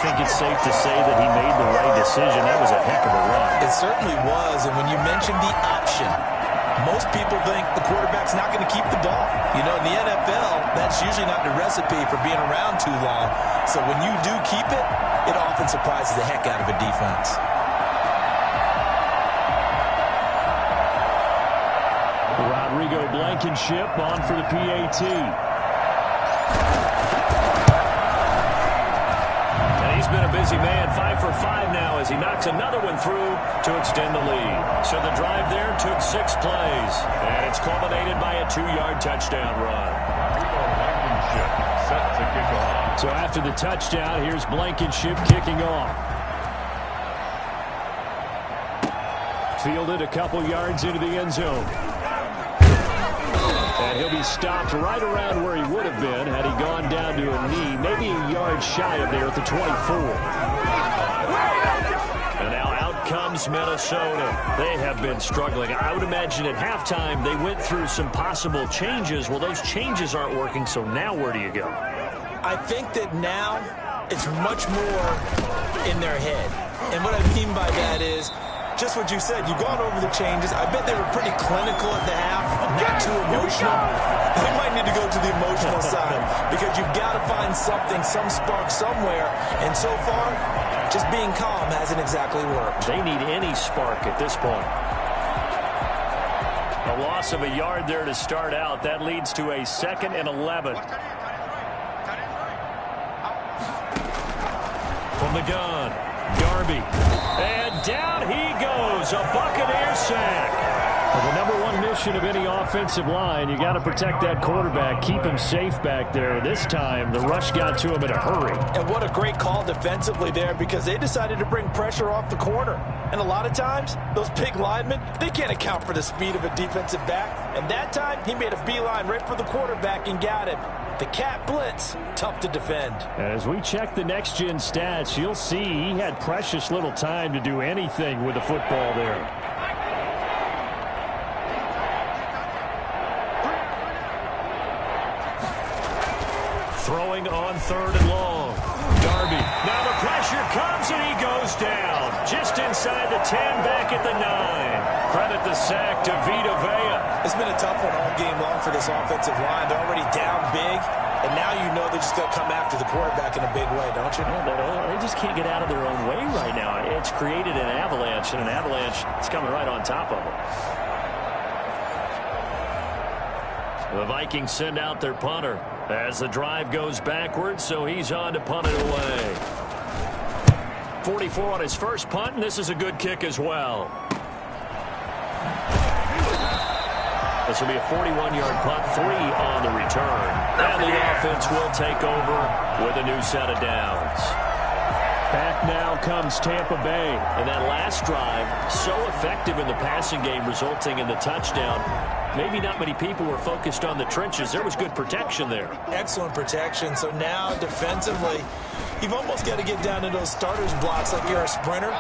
think it's safe to say that he made the right decision. That was a heck of a run.
It certainly was, and when you mentioned the option, most people think the quarterback's not going to keep the ball. You know, in the NFL, that's usually not the recipe for being around too long. So when you do keep it, it often surprises the heck out of a defense.
Rodrigo Blankenship on for the PAT.
And he's been a busy man, 5 for 5 now as he knocks another one through to extend the lead. So the drive there took 6 plays, and it's culminated by a 2-yard touchdown run.
Blankenship set to kick off.
So after the touchdown, here's Blankenship kicking off. Fielded a couple yards into the end zone. And he'll be stopped right around where he would have been had he gone down to a knee, maybe a yard shy of there at the 24.
And now out comes Minnesota. They have been struggling. I would imagine at halftime they went through some possible changes. Well, those changes aren't working, so now where do you go?
I think that now it's much more in their head. And what I mean by that is just what you said. You've gone over the changes. I bet they were pretty clinical at the half, not too emotional. They might need to go to the emotional side because you've got to find something, some spark somewhere. And so far, just being calm hasn't exactly worked.
They need any spark at this point. A loss of a yard there to start out. That leads to a 2nd and 11. From the gun, Darby. And down he goes. A Buccaneer sack.
Well, the number one mission of any offensive line, you got to protect that quarterback, keep him safe back there. This time, the rush got to him in a hurry.
And what a great call defensively there because they decided to bring pressure off the corner. And a lot of times, those big linemen, they can't account for the speed of a defensive back. And that time, he made a beeline right for the quarterback and got him. The cat blitz, tough to defend.
As we check the next-gen stats, you'll see he had precious little time to do anything with the football there.
Throwing on 3rd and long. Darby. Now the pressure comes and he goes down. Just inside the 10, back at the 9. Credit the sack to Vita Vea.
It's been a tough one all game long for this offensive line. They're already down big, and now you know they're just going to come after the quarterback in a big way, don't you?
Yeah, they just can't get out of their own way right now. It's created an avalanche, and an avalanche is coming right on top of them. The Vikings send out their punter as the drive goes backwards, so he's on to punt it away. 44 on his first punt, and this is a good kick as well. This will be a 41-yard punt, 3 on the return. And the offense will take over with a new set of downs.
Back now comes Tampa Bay.
And that last drive, so effective in the passing game, resulting in the touchdown. Maybe not many people were focused on the trenches. There was good protection there.
Excellent protection. So now, defensively, you've almost got to get down to those starters blocks like you're a sprinter.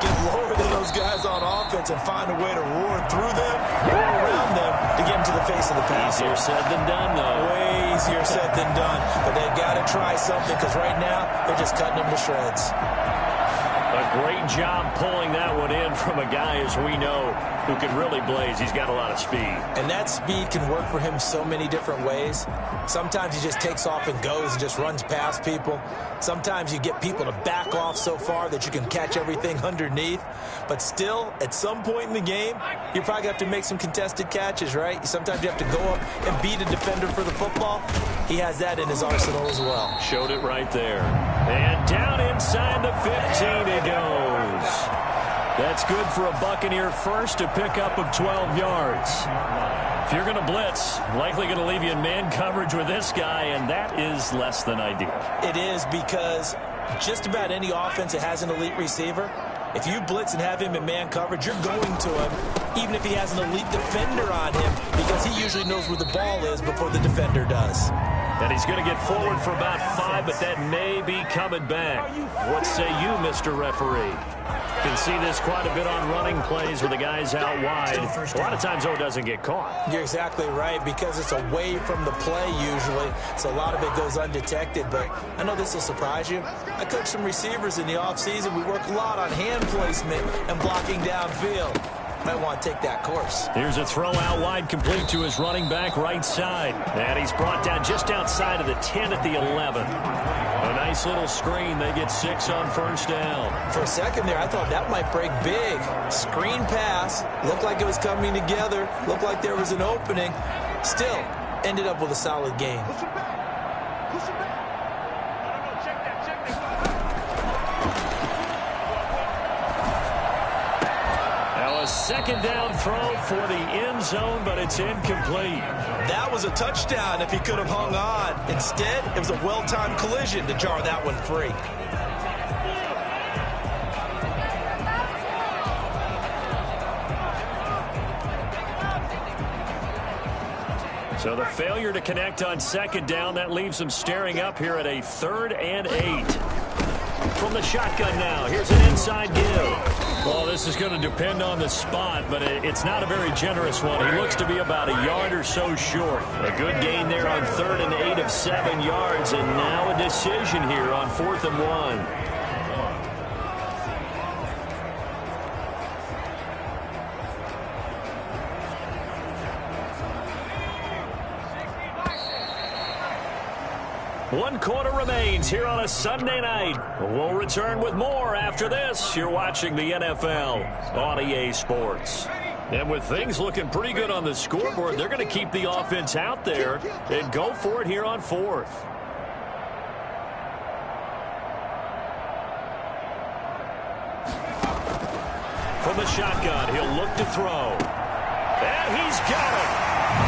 Get lower than those guys on offense and find a way to roar through them or around them to get them to the face of the pass.
Easier said than done, though.
Way easier said than done. But they've got to try something because right now they're just cutting them to shreds.
A great job pulling that one in from a guy, as we know, who can really blaze. He's got a lot of speed.
And that speed can work for him so many different ways. Sometimes he just takes off and goes and just runs past people. Sometimes you get people to back off so far that you can catch everything underneath. But still, at some point in the game, you probably have to make some contested catches, right? Sometimes you have to go up and beat a defender for the football. He has that in his arsenal as well.
Showed it right there. And down inside the 15 he goes. That's good for a Buccaneer first, a pickup of 12 yards. If you're going to blitz, likely going to leave you in man coverage with this guy, and that is less than ideal.
It is because just about any offense that has an elite receiver, if you blitz and have him in man coverage, you're going to him, even if he has an elite defender on him, because he usually knows where the ball is before the defender does.
And he's going to get forward for about 5, but that may be coming back. What say you, Mr. Referee? Can see this quite a bit on running plays with the guys out wide. A lot of times, though, it doesn't get caught.
You're exactly right, because it's away from the play usually, so a lot of it goes undetected. But I know this will surprise you. I coach some receivers in the offseason. We work a lot on hand placement and blocking downfield. Might want to take that course.
Here's a throw out wide, complete to his running back right side. And he's brought down just outside of the 10 at the 11. A nice little screen. They get 6 on first down.
For a second there, I thought that might break big. Screen pass. Looked like it was coming together. Looked like there was an opening. Still, ended up with a solid game.
Second down throw for the end zone, but it's incomplete.
That was a touchdown if he could have hung on. Instead, it was a well-timed collision to jar that one free.
So the failure to connect on second down, that leaves them staring up here at a 3rd and 8. From the shotgun now, here's an inside give. Well, this is going to depend on the spot, but it's not a very generous one. He looks to be about a yard or so short. A good gain there on 3rd and 8 of 7 yards, and now a decision here on 4th and 1. One quarter remains here on a Sunday night. We'll return with more after this. You're watching the NFL on EA Sports. And with things looking pretty good on the scoreboard, they're going to keep the offense out there and go for it here on 4th. From the shotgun, he'll look to throw. And he's got it.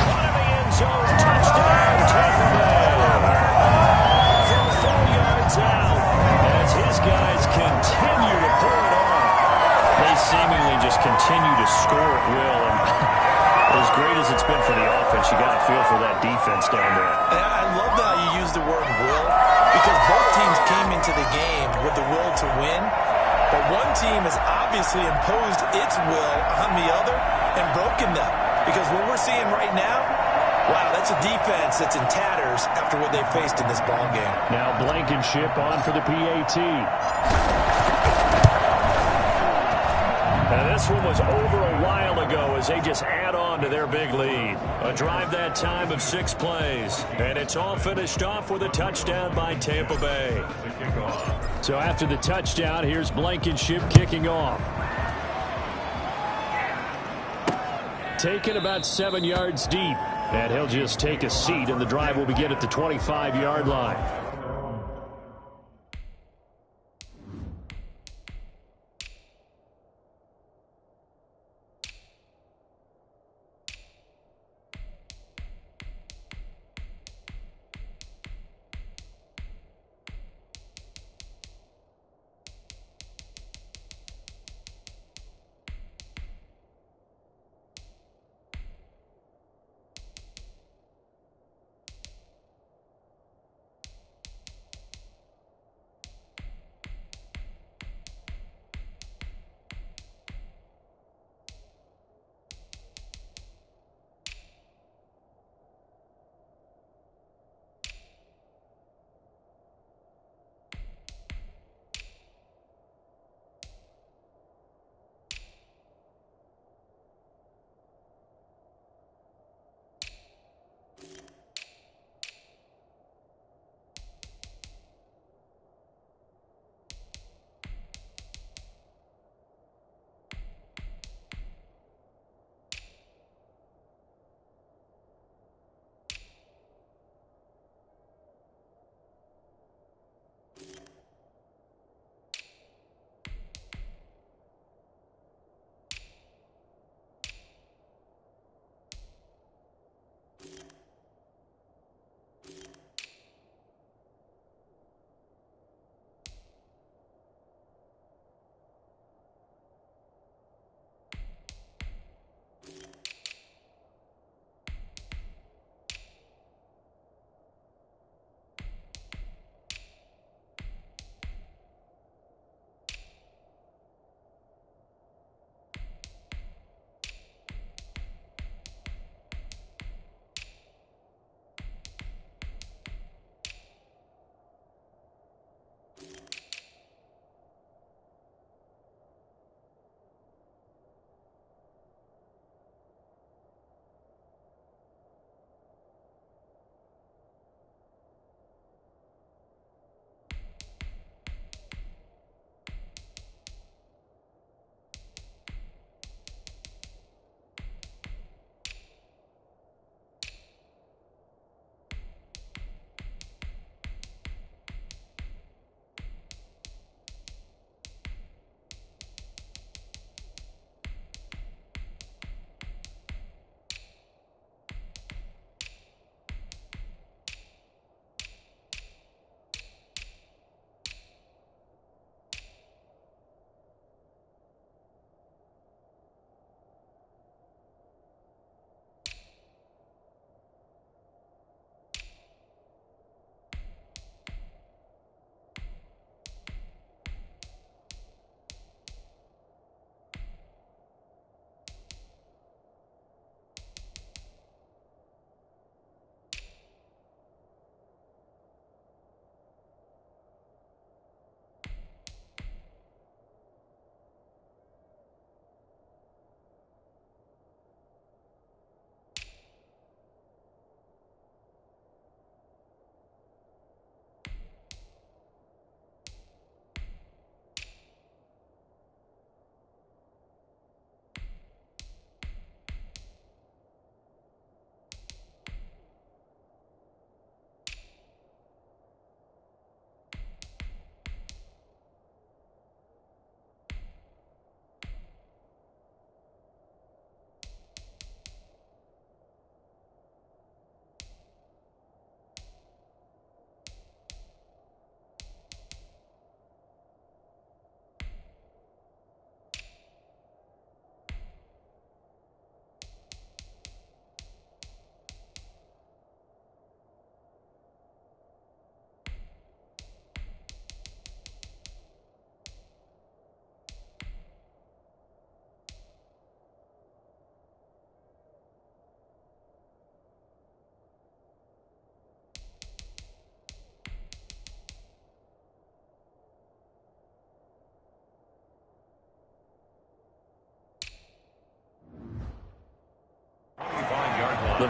Caught in the end zone. Touchdown, Tampa Bay. Out as his guys continue to pour it on. They seemingly just continue to score at will, and as great as it's been for the offense, you got to feel for that defense down there.
And I love how you use the word will, because both teams came into the game with the will to win, but one team has obviously imposed its will on the other and broken them, because what we're seeing right now, wow, that's a defense that's in tatters after what they faced in this ball game.
Now Blankenship on for the PAT.
And this one was over a while ago as they just add on to their big lead. A drive that time of 6 plays. And it's all finished off with a touchdown by Tampa Bay.
So after the touchdown, here's Blankenship kicking off. Taken about 7 yards deep. And he'll just take a seat, and the drive will begin at the 25-yard line.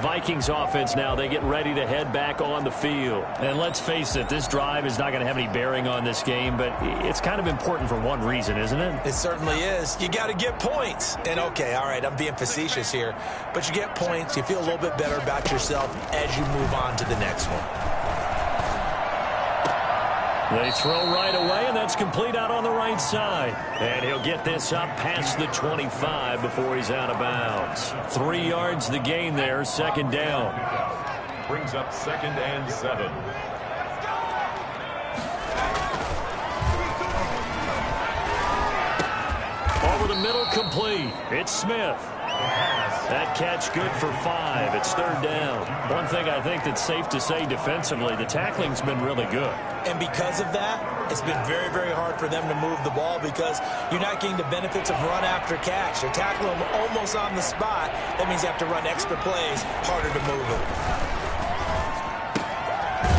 Vikings offense now, they get ready to head back on the field.
And let's face it, this drive is not going to have any bearing on this game, but it's kind of important for one reason, isn't it?
It certainly is. You got to get points. And, okay, all right, I'm being facetious here, but you get points, you feel a little bit better about yourself as you move on to the next one.
They throw right away, and that's complete out on the right side. And he'll get this up past the 25 before he's out of bounds. 3 yards the gain there, second down.
Brings up 2nd and 7.
Over the middle, complete. It's Smith. That catch good for 5. It's 3rd down. One thing I think that's safe to say defensively, the tackling's been really good.
And because of that, it's been very, very hard for them to move the ball because you're not getting the benefits of run after catch. You're tackling them almost on the spot. That means you have to run extra plays, harder to move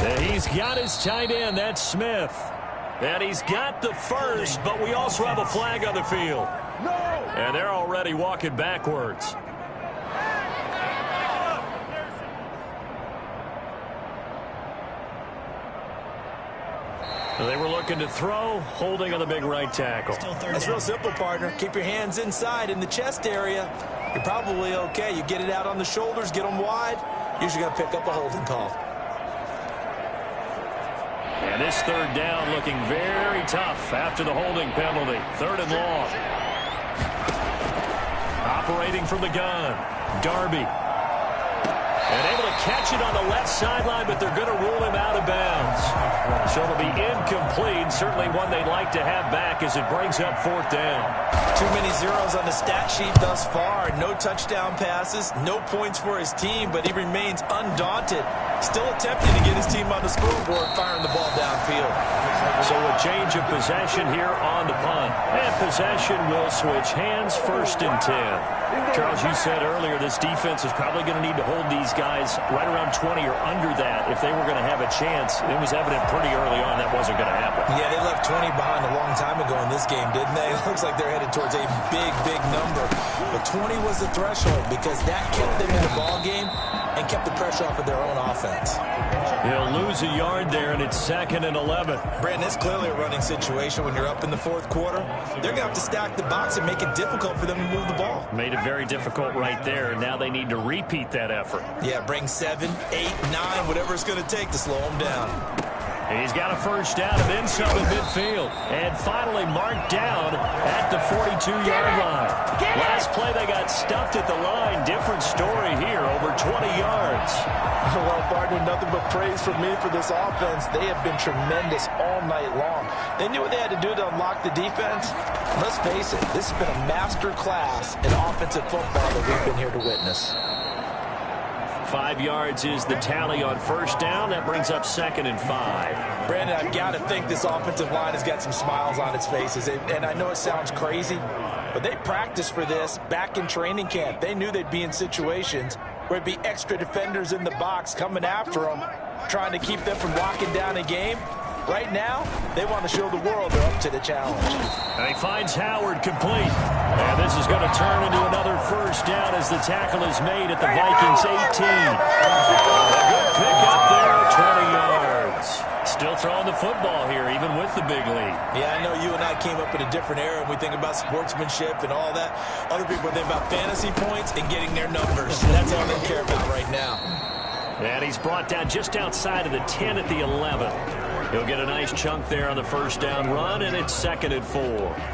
it.
And he's got his tight end. That's Smith. And he's got the first, but we also have a flag on the field. And they're already walking backwards. They were looking to throw, holding on the big right tackle.
It's real simple, partner. Keep your hands inside in the chest area. You're probably okay. You get it out on the shoulders, get them wide. Usually going to pick up a holding call.
And this 3rd down looking very tough after the holding penalty. 3rd and long. Operating from the gun, Darby. And able to catch it on the left sideline, but they're going to rule him out of bounds. So it'll be incomplete. Certainly one they'd like to have back as it brings up 4th down.
Too many zeros on the stat sheet thus far. No touchdown passes, no points for his team, but he remains undaunted. Still attempting to get his team on the scoreboard, firing the ball downfield.
So a change of possession here on the punt. And possession will switch hands, 1st and 10. Charles, you said earlier this defense is probably going to need to hold these guys right around 20 or under that if they were going to have a chance. It was evident pretty early on that wasn't going to happen.
Yeah, they left 20 behind a long time ago in this game, didn't they? It looks like they're headed towards a big, big number. But 20 was the threshold because that kept them in the ball game and kept the pressure off of their own offense.
He'll lose a yard there, and it's 2nd and 11.
Brandon, it's clearly a running situation when you're up in the 4th quarter. They're going to have to stack the box and make it difficult for them to move the ball.
Made it very difficult right there. Now they need to repeat that effort.
Yeah, bring 7, 8, 9, whatever it's going to take to slow them down.
He's got a 1st down and then some in midfield. And finally marked down at the 42-yard line. Last play they got stuffed at the line. Different story here, over 20 yards.
Well, partner, nothing but praise from me for this offense. They have been tremendous all night long. They knew what they had to do to unlock the defense. Let's face it, this has been a master class in offensive football that we've been here to witness.
5 yards is the tally on 1st down. That brings up 2nd and 5.
Brandon, I've got to think this offensive line has got some smiles on its faces. And I know it sounds crazy, but they practiced for this back in training camp. They knew they'd be in situations where it'd be extra defenders in the box coming after them, trying to keep them from locking down a game. Right now, they want to show the world they're up to the challenge.
And he finds Howard complete. And this is going to turn into another 1st down as the tackle is made at the Vikings 18. A good pickup there, 20 yards. Still throwing the football here, even with the big lead.
Yeah, I know you and I came up in a different era, and we think about sportsmanship and all that. Other people think about fantasy points and getting their numbers. That's all they care about right now.
And he's brought down just outside of the 10 at the 11. He'll get a nice chunk there on the 1st down run, and it's 2nd and 4.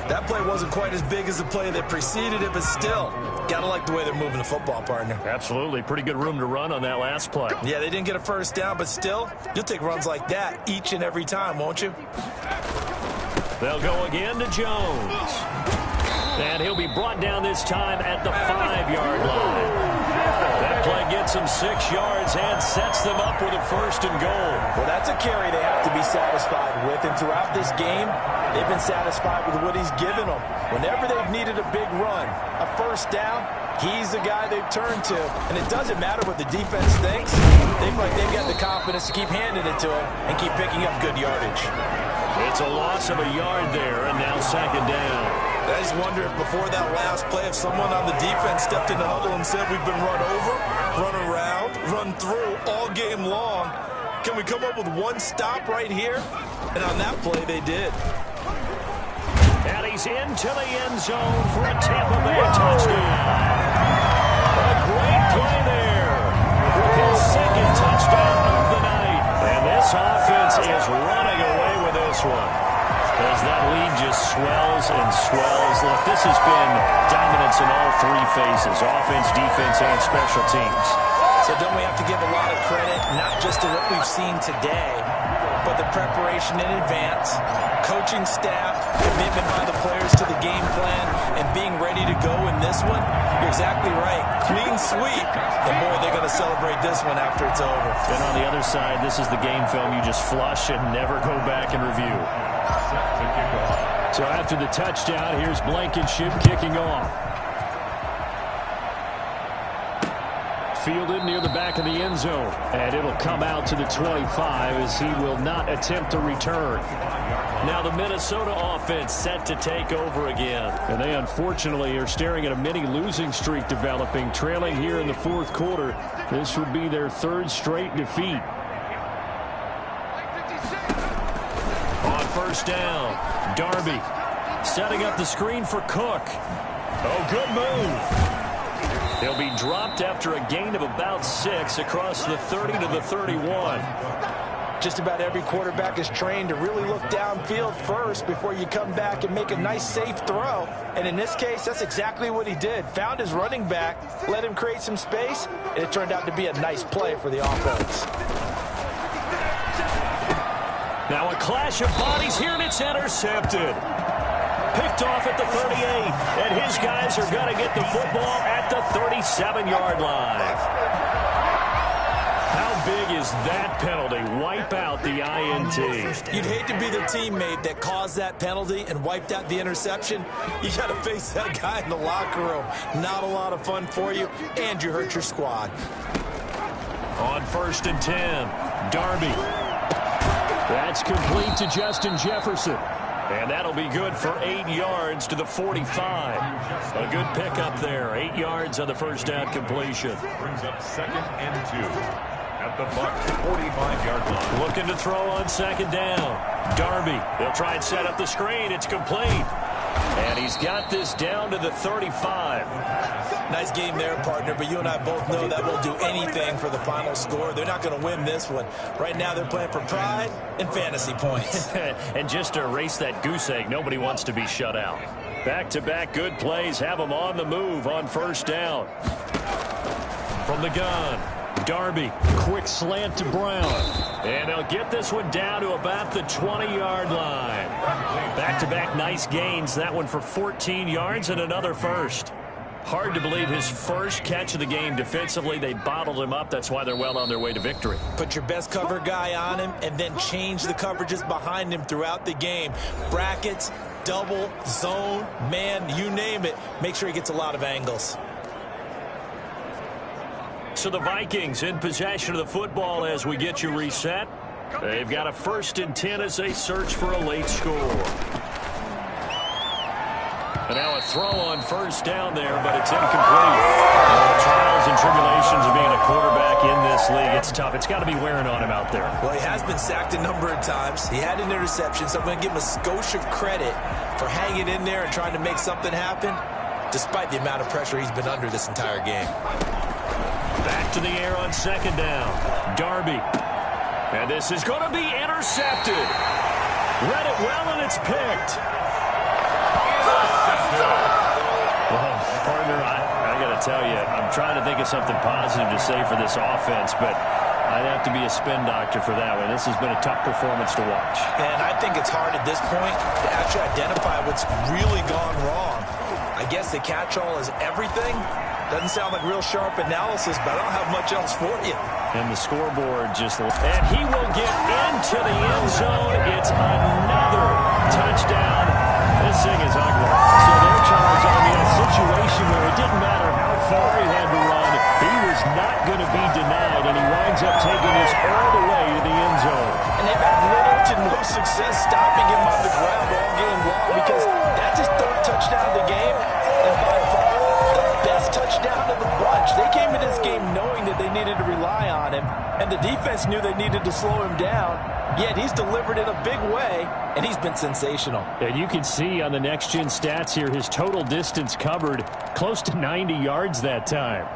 That play wasn't quite as big as the play that preceded it, but still, gotta like the way they're moving the football, partner.
Absolutely. Pretty good room to run on that last play.
Yeah, they didn't get a 1st down, but still, you'll take runs like that each and every time, won't you?
They'll go again to Jones. And he'll be brought down this time at the 5-yard line. That play gets them 6 yards and sets them up with a 1st and goal.
Well, that's a carry they have to be satisfied with. And throughout this game, they've been satisfied with what he's given them. Whenever they've needed a big run, a 1st down, he's the guy they've turned to. And it doesn't matter what the defense thinks. They feel like they've got the confidence to keep handing it to him and keep picking up good yardage.
It's a loss of a yard there, and now 2nd down.
I just wonder if before that last play, if someone on the defense stepped in the huddle and said, we've been run over, run around, run through all game long. Can we come up with one stop right here? And on that play, they did.
And he's into the end zone for a Tampa Bay touchdown. A great play there. His second touchdown of the night. And this offense is running away with this one, as that lead just swells and swells. Look, this has been dominance in all three phases, offense, defense, and special teams.
So don't we have to give a lot of credit, not just to what we've seen today, but the preparation in advance, coaching staff, commitment by the players to the game plan, and being ready to go in this one? You're exactly right. Clean sweep. And boy, they're going to celebrate this one after it's over.
And on the other side, this is the game film you just flush and never go back and review. So after the touchdown, here's Blankenship kicking off. Fielded near the back of the end zone. And it'll come out to the 25 as he will not attempt to return. Now the Minnesota offense set to take over again. And they unfortunately are staring at a mini losing streak developing, trailing here in the fourth quarter. This would be their third straight defeat. On first down, Darby setting up the screen for Cook. Oh, good move. He'll be dropped after a gain of about 6 across the 30 to the 31.
Just about every quarterback is trained to really look downfield first before you come back and make a nice, safe throw. And in this case, that's exactly what he did. Found his running back, let him create some space, and it turned out to be a nice play for the offense.
Now a clash of bodies here, and it's intercepted. Picked off at the 38, and his guys are going to get the football at the 37-yard line. How big is that penalty? Wipe out the INT.
You'd hate to be the teammate that caused that penalty and wiped out the interception. You got to face that guy in the locker room. Not a lot of fun for you, and you hurt your squad.
On first and 10, Darby. That's complete to Justin Jefferson. And that'll be good for 8 yards to the 45. A good pickup there. 8 yards on the first down completion.
Brings up 2nd and 2 at the Bucs 45-yard line.
Looking to throw on second down. Darby. They'll try and set up the screen. It's complete. And he's got this down to the 35.
Nice game there, partner, but you and I both know that won't do anything for the final score. They're not going to win this one. Right now they're playing for pride and fantasy points.
And just to erase that goose egg, nobody wants to be shut out. Back-to-back good plays have them on the move on first down. From the gun, Darby, quick slant to Brown. And they'll get this one down to about the 20-yard line. Back-to-back nice gains. That one for 14 yards and another first. Hard to believe his first catch of the game defensively. They bottled him up. That's why they're well on their way to victory.
Put your best cover guy on him and then change the coverages behind him throughout the game. Brackets, double, zone, man, you name it. Make sure he gets a lot of angles.
So the Vikings in possession of the football as we get you reset. They've got a 1st and 10 as they search for a late score. And now a throw on first down there, but it's incomplete. Trials and tribulations of being a quarterback in this league. It's tough. It's got to be wearing on him out there.
Well, he has been sacked a number of times. He had an interception, so I'm going to give him a skosh of credit for hanging in there and trying to make something happen, despite the amount of pressure he's been under this entire game.
Back to the air on second down. Darby. And this is going to be intercepted. Read it well, and it's picked. Well, partner, I got to tell you, I'm trying to think of something positive to say for this offense, but I'd have to be a spin doctor for that one. This has been a tough performance to watch.
And I think it's hard at this point to actually identify what's really gone wrong. I guess the catch-all is everything. Doesn't sound like real sharp analysis, but I don't have much else for you.
And the scoreboard just... And he will get into the end zone. It's another touchdown. This thing is ugly. So they're charged on in a situation where it didn't matter how far he had to run. He was not going to be denied, and he winds up taking this all the way to the end zone.
And they've had little to no success stopping him on the ground all game long because that's his third touchdown of the game, and by far the best touchdown of the bunch. They came to this game knowing that they needed to rely on him, and the defense knew they needed to slow him down, yet he's delivered in a big way, and he's been sensational.
And you can see on the next-gen stats here, his total distance covered close to 90 yards that time.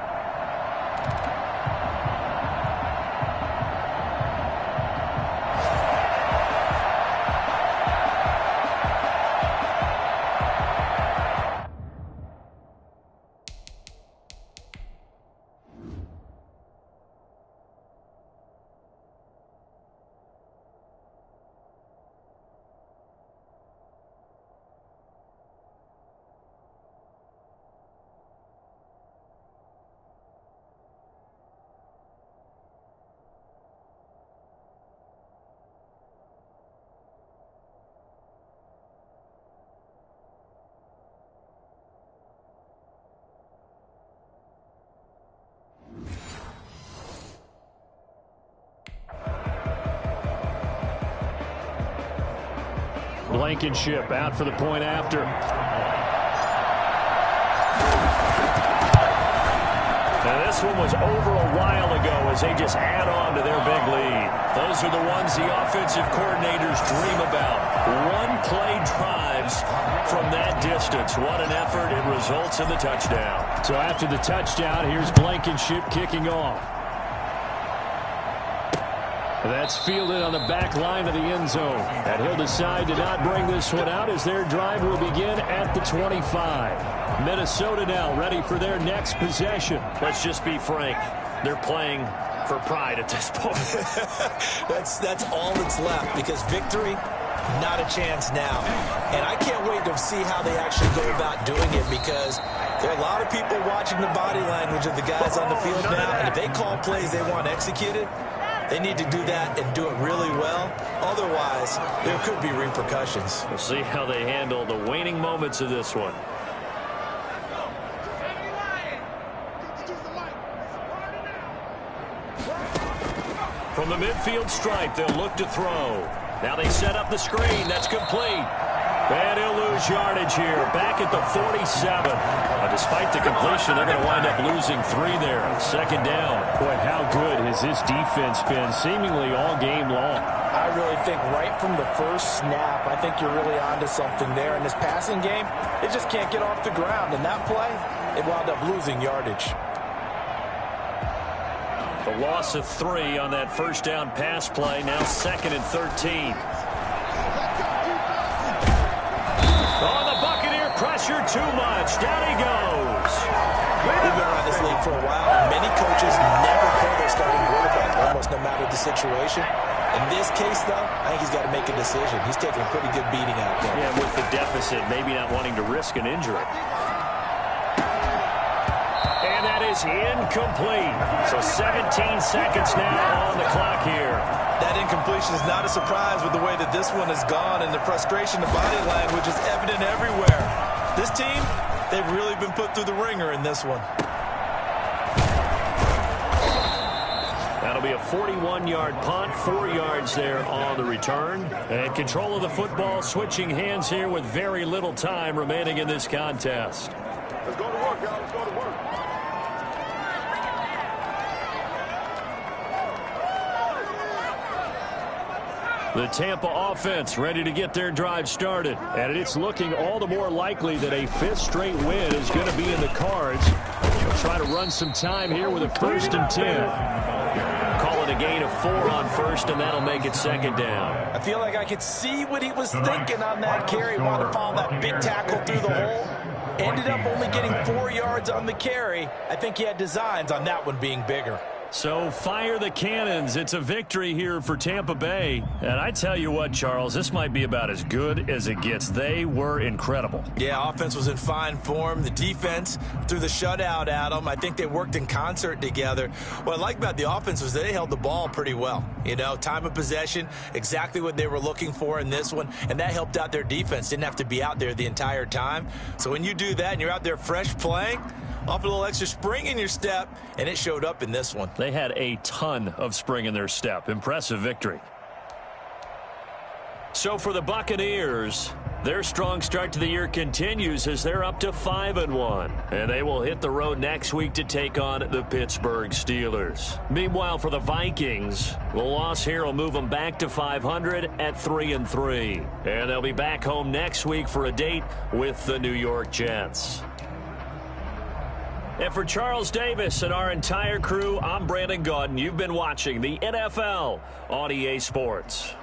Blankenship out for the point after. Now this one was over a while ago as they just add on to their big lead. Those are the ones the offensive coordinators dream about. One-play drives from that distance. What an effort. It results in the touchdown. So after the touchdown, here's Blankenship kicking off. That's fielded on the back line of the end zone. And he'll decide to not bring this one out as their drive will begin at the 25. Minnesota now ready for their next possession.
Let's just be frank. They're playing for pride at this point.
That's all that's left because victory, not a chance now. And I can't wait to see how they actually go about doing it because there are a lot of people watching the body language of the guys on the field now. And if they call plays they want executed, they need to do that and do it really well. Otherwise, there could be repercussions.
We'll see how they handle the waning moments of this one. From the midfield stripe, they'll look to throw. Now they set up the screen. That's complete. And he'll lose yardage here. Back at the 47. Despite the completion, they're going to wind up losing 3 there. Second down.
Boy, how good has this defense been seemingly all game long?
I really think right from the first snap, I think you're really onto something there. In this passing game, it just can't get off the ground. In that play, it wound up losing yardage.
The loss of 3 on that first down pass play. Now 2nd and 13. Oh, the Buccaneer pressure too much. Down he goes.
We've been around this league for a while, and many coaches never play their starting quarterback, almost no matter the situation. In this case, though, I think he's got to make a decision. He's taking a pretty good beating out there.
Yeah, with the deficit, maybe not wanting to risk an injury. And that is incomplete. So 17 seconds now on the clock here.
That incompletion is not a surprise with the way that this one has gone, and the frustration of body language is evident everywhere. This team, they've really been put through the ringer in this one.
That'll be a 41-yard punt, 4 yards there on the return. And control of the football switching hands here with very little time remaining in this contest.
Let's go to work, y'all. Let's go to work.
The Tampa offense ready to get their drive started.
And it's looking all the more likely that a 5th straight win is going to be in the cards. They'll try to run some time here with a 1st and 10.
Call it a gain of 4 on first, and that'll make it 2nd down.
I feel like I could see what he was thinking on that carry. Wanted to follow that big tackle through the hole. Ended up only getting 4 yards on the carry. I think he had designs on that one being bigger.
So fire the cannons. It's a victory here for Tampa Bay. And I tell you what, Charles, this might be about as good as it gets. They were incredible.
Yeah, offense was in fine form. The defense threw the shutout at them. I think they worked in concert together. What I like about the offense was they held the ball pretty well. You know, time of possession, exactly what they were looking for in this one. And that helped out their defense. Didn't have to be out there the entire time. So when you do that and you're out there fresh playing, off a little extra spring in your step, and it showed up in this one.
They had a ton of spring in their step. Impressive victory. So for the Buccaneers, their strong start to the year continues as they're up to 5-1. And they will hit the road next week to take on the Pittsburgh Steelers. Meanwhile, for the Vikings, the loss here will move them back to 500 at 3-3. And they'll be back home next week for a date with the New York Jets. And for Charles Davis and our entire crew, I'm Brandon Gaudin. You've been watching the NFL on EA Sports.